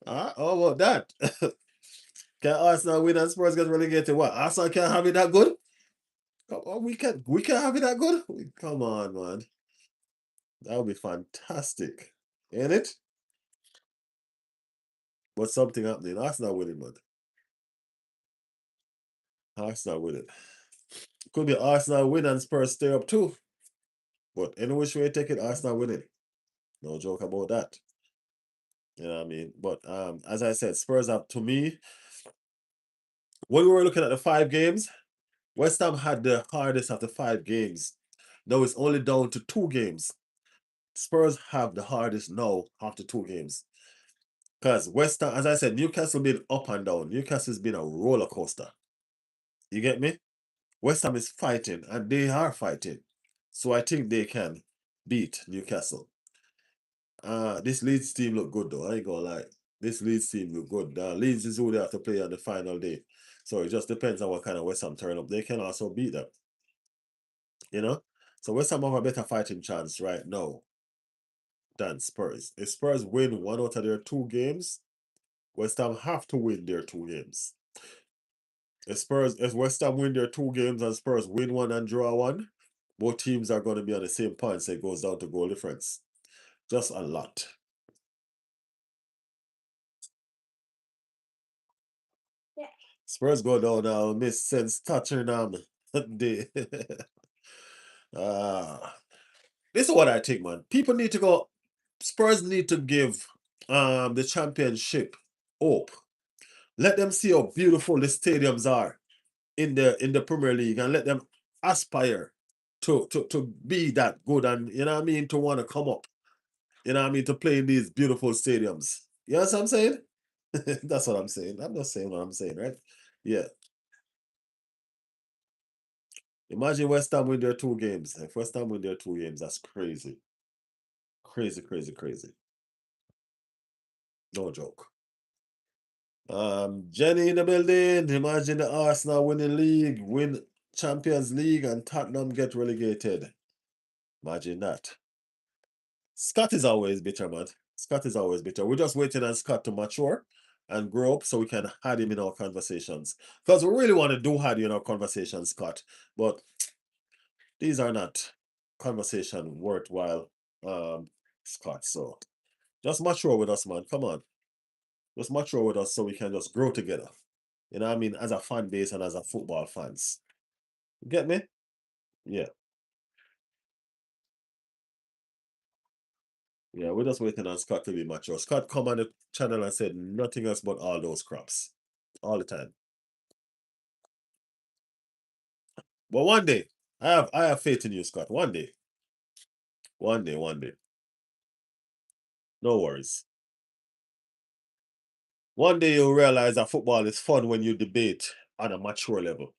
How about that? Can Arsenal win and Spurs get relegated? What? Arsenal can't have it that good? Come on, we can have it that good? Come on, man. That would be fantastic. Ain't it? But something happening. Arsenal winning, man. Arsenal winning. Could be Arsenal win and Spurs stay up too. But any which way you take it, Arsenal winning. No joke about that. You know what I mean? But as I said, Spurs up to me. When we were looking at the 5 games, West Ham had the hardest of the 5 games. Now it's only down to 2 games. Spurs have the hardest now after 2 games. Because West Ham, as I said, Newcastle been up and down. Newcastle's been a roller coaster. You get me? West Ham is fighting, and they are fighting. So I think they can beat Newcastle. This Leeds team look good though. I ain't gonna lie. This Leeds team look good. Leeds is who they have to play on the final day. So it just depends on what kind of West Ham turn up. They can also beat them. You know? So West Ham have a better fighting chance right now than Spurs. If Spurs win 1 out of their 2 games, West Ham have to win their 2 games. If West Ham win their 2 games and Spurs win one and draw one, both teams are going to be on the same points. It goes down to goal difference. Just a lot. Spurs go down now, miss since Tottenham. They, this is what I think, man. People need to go. Spurs need to give the championship hope. Let them see how beautiful the stadiums are in the Premier League, and let them aspire to be that good, and you know what I mean, to want to come up. You know what I mean, to play in these beautiful stadiums. You know what I'm saying? That's what I'm saying. I'm just saying what I'm saying, right? Yeah. Imagine West Ham win their 2 games. If West Ham win their 2 games, that's crazy. Crazy, crazy, crazy. No joke. Jenny in the building. Imagine the Arsenal winning league, win Champions League, and Tottenham get relegated. Imagine that. Scott is always bitter, man. Scott is always bitter. We're just waiting on Scott to mature and grow up so we can have him in our conversations. Because we really want to do have you in our conversations, Scott. But these are not conversation worthwhile, Scott. So just mature with us, man. Come on. Just mature with us so we can just grow together. You know what I mean? As a fan base and as a football fans. You get me? Yeah. Yeah, we're just waiting on Scott to be mature. Scott come on the channel and said nothing else but all those crops. All the time. But one day, I have faith in you, Scott. One day. One day, one day. No worries. One day you'll realize that football is fun when you debate on a mature level.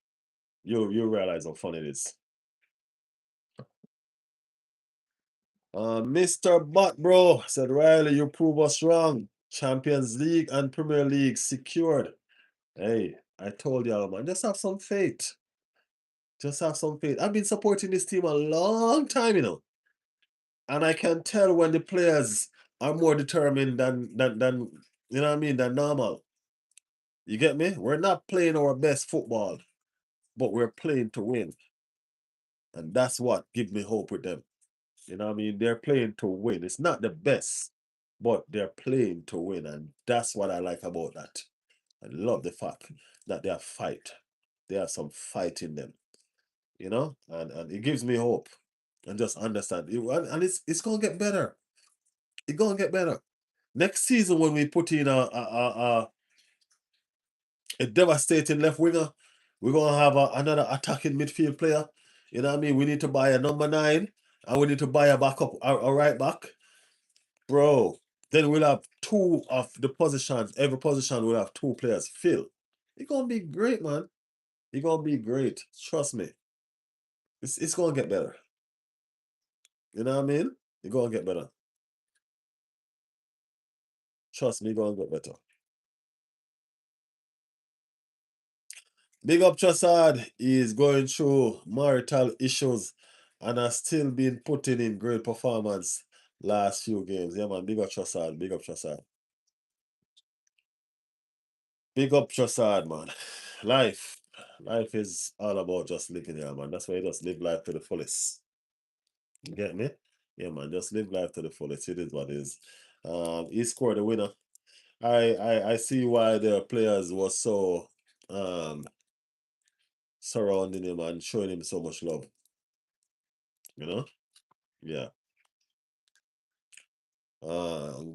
You realize how fun it is. Mr. Butt, bro, said Riley, you prove us wrong. Champions League and Premier League secured. Hey, I told y'all, man, just have some faith. Just have some faith. I've been supporting this team a long time, you know. And I can tell when the players are more determined than you know what I mean, than normal. You get me? We're not playing our best football, but we're playing to win. And that's what gives me hope with them. You know what I mean? They're playing to win. It's not the best, but they're playing to win. And that's what I like about that. I love the fact that they have fight. They have some fight in them, you know? And it gives me hope. And just understand. And it's gonna get better. It's gonna get better. Next season when we put in a devastating left winger, we're gonna have another attacking midfield player. You know what I mean? We need to buy a number 9 and we need to buy a backup, a right back. Bro, then we'll have 2 of the positions. Every position will have 2 players fill. It's gonna be great, man. It's gonna be great. Trust me. It's gonna get better. You know what I mean? It's gonna get better. Trust me, it's gonna get better. Big up Chassad is going through marital issues and has still been putting in great performance last few games. Yeah, man. Big up Chassad. Big up Chassad. Big up Chassad, man. Life. Life is all about just living here, man. That's why you just live life to the fullest. You get me? Yeah, man. Just live life to the fullest. It is what it is. He scored the winner. I see why the players were so surrounding him and showing him so much love. You know? Yeah.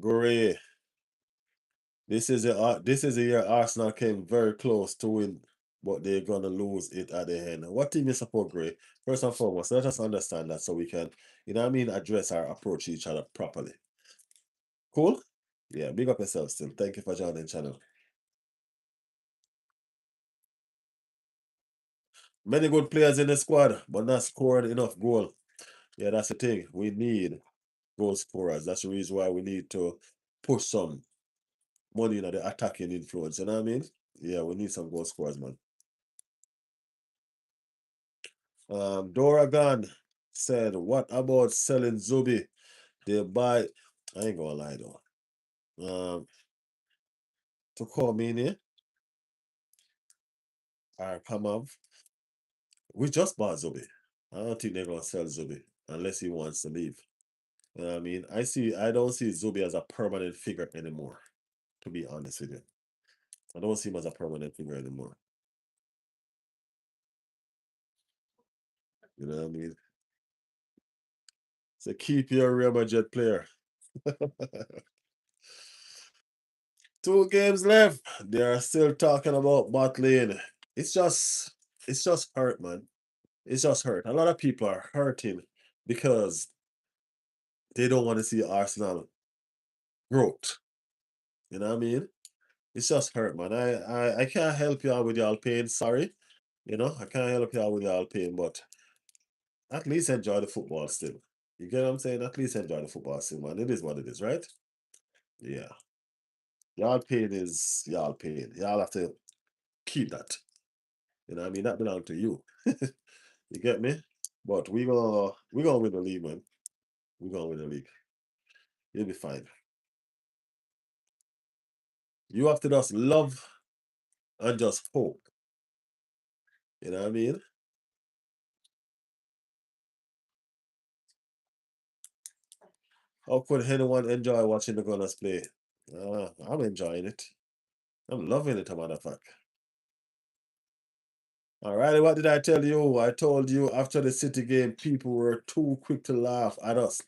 Gray. This is a year Arsenal came very close to win but they're gonna lose it at the end. What team you support, Gray? First and foremost, let us understand that so we can, you know what I mean, address our approach to each other properly. Cool? Yeah, big up yourself still. Thank you for joining the channel. Many good players in the squad, but not scoring enough goal. Yeah, that's the thing. We need goal scorers. That's the reason why we need to push some money into the attacking influence. You know what I mean? Yeah, we need some goal scorers, man. Doragan said, what about selling Zubi? They buy, I ain't gonna lie though. To call me in or Pamav, we just bought Zubi. I don't think they're gonna sell Zubi unless he wants to leave. You know what I mean? I don't see Zubi as a permanent figure anymore, to be honest with you. I don't see him as a permanent figure anymore. You know what I mean? So keep your Real Madrid player. 2 games left. They are still talking about bottling. It's just it's just hurt, man. It's just hurt. A lot of people are hurting because they don't want to see Arsenal growth. You know what I mean? It's just hurt, man. I can't help you out with y'all pain. Sorry. You know, I can't help you out with y'all pain, but at least enjoy the football still. You get what I'm saying? At least enjoy the football still, man. It is what it is, right? Yeah. Y'all pain is y'all pain. Y'all have to keep that. You know what I mean? That belongs to you. You get me? But we gonna win the league, man. We gonna win the league. You'll be fine. You have to just love and just hope. You know what I mean? How could anyone enjoy watching the Gunners play? I'm enjoying it. I'm loving it, a matter of fact. All right, what did I tell you? I told you after the City game, people were too quick to laugh at us.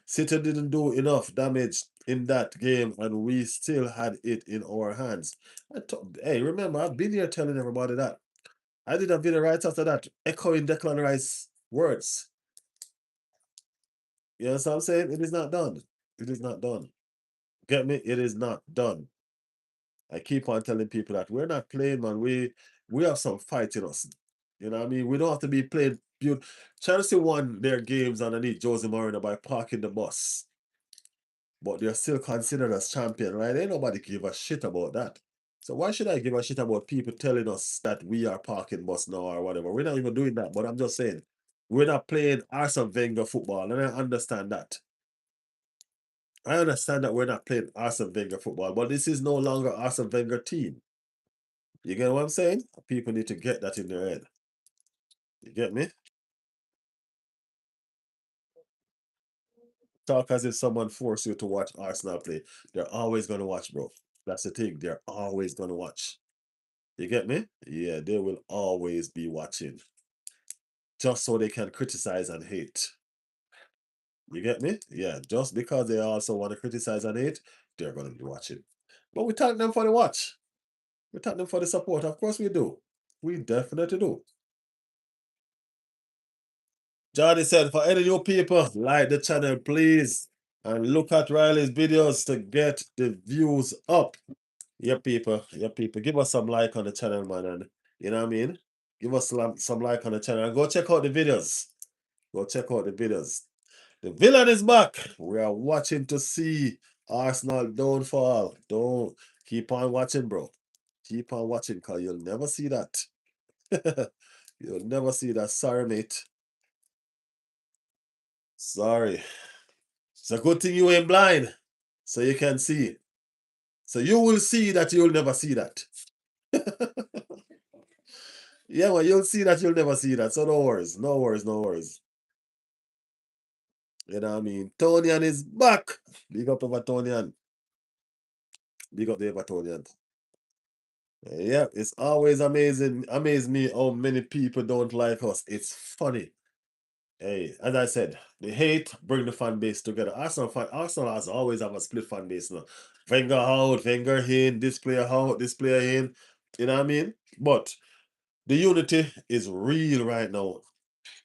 City didn't do enough damage in that game, and we still had it in our hands. Hey, remember, I've been here telling everybody that. I did a video right after that, echoing Declan Rice's words. You know what I'm saying? It is not done. It is not done. Get me? It is not done. I keep on telling people that we're not playing, man. We have some fight in us. You know what I mean? We don't have to be playing beautiful. Chelsea won their games underneath Jose Mourinho by parking the bus. But they're still considered as champion, right? Ain't nobody give a shit about that. So why should I give a shit about people telling us that we are parking bus now or whatever? We're not even doing that, but I'm just saying, we're not playing Arsene Wenger football, and I understand that. I understand that we're not playing Arsene Wenger football, but this is no longer Arsene Wenger team. You get what I'm saying? People need to get that in their head. You get me? Talk as if someone forced you to watch Arsenal play. They're always going to watch, bro. That's the thing. They're always going to watch. You get me? Yeah, they will always be watching. Just so they can criticize and hate. You get me? Yeah, just because they also want to criticize and hate, they're going to be watching. But we thank them for the watch. We thank them for the support. Of course we do. We definitely do. Johnny said, for any new people, like the channel, please. And look at Riley's videos to get the views up. Yeah, people. Yeah, people. Give us some like on the channel, man. And you know what I mean? Give us some like on the channel. And go check out the videos. Go check out the videos. The villain is back. We are watching to see Arsenal downfall. Don't keep on watching, bro. Keep on watching, because you'll never see that. You'll never see that. Sorry, mate. Sorry. It's a good thing you ain't blind, so you can see. So you will see that you'll never see that. Yeah, well, you'll see that you'll never see that. So no worries, no worries, no worries. You know what I mean? Tonian is back. Big up over Tonian. Big up the Evertonian. Yeah, it's always amaze me how many people don't like us. It's funny. Hey, as I said, the hate bring the fan base together. Arsenal has always have a split fan base now. Wenger out, Wenger in, this player out, this player in. You know what I mean? But The unity is real right now.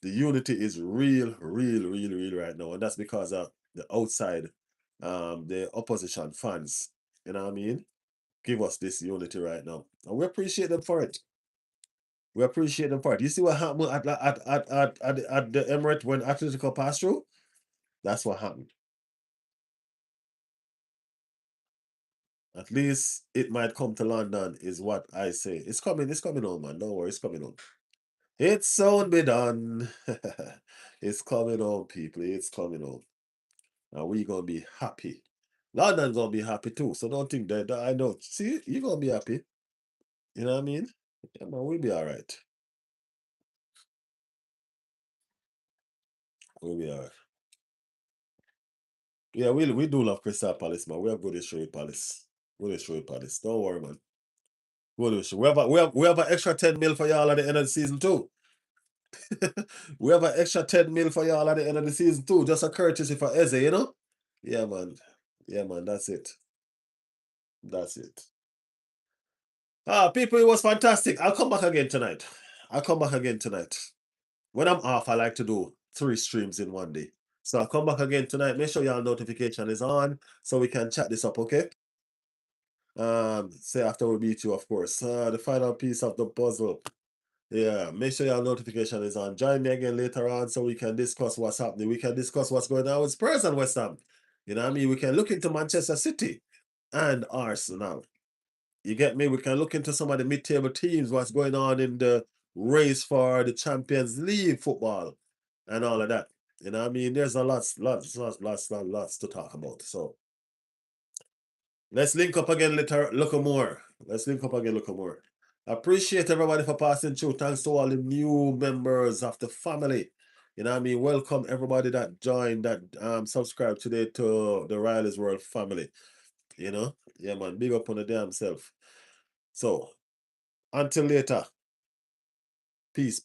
The unity is real, real right now. And that's because of the outside, the opposition fans, you know what I mean? Give us this unity right now. And we appreciate them for it. We appreciate them for it. You see what happened at the Emirates when Atletico passed through? That's what happened. At least it might come to London, is what I say. It's coming on, man. Don't worry, it's coming on. It's soon be done. It's coming on, people. It's coming on. And we gonna be happy. London's gonna be happy too. So don't think that I know. See, you gonna be happy. You know what I mean? Yeah, man, we'll be all right. We'll be all right. Yeah, we do love Crystal Palace, man. We have good history with Palace. Good history with Palace. Don't worry, man. Good history. We have an extra 10 mil for y'all at the end of the season too. We have an extra 10 mil for y'all at the end of the season too. Just a courtesy for Eze, you know? Yeah, man. Yeah, man. That's it. That's it. People, it was fantastic. I'll come back again tonight. I'll come back again tonight. When I'm off, I like to do 3 streams in one day. So I'll come back again tonight. Make sure your notification is on so we can chat this up, okay? Say after we beat you, of course. The final piece of the puzzle. Yeah, make sure your notification is on. Join me again later on so we can discuss what's happening. We can discuss what's going on with Spurs and West Ham. You know what I mean? We can look into Manchester City and Arsenal. You get me? We can look into some of the mid-table teams, what's going on in the race for the Champions League football and all of that. You know what I mean? There's a lots to talk about. So let's link up again later, look more. Let's link up again, look more. Appreciate everybody for passing through. Thanks to all the new members of the family. You know what I mean? Welcome everybody that joined, that subscribed today to the Riley's World family. You know? Yeah, man. Big up on the damn self. So until later. Peace.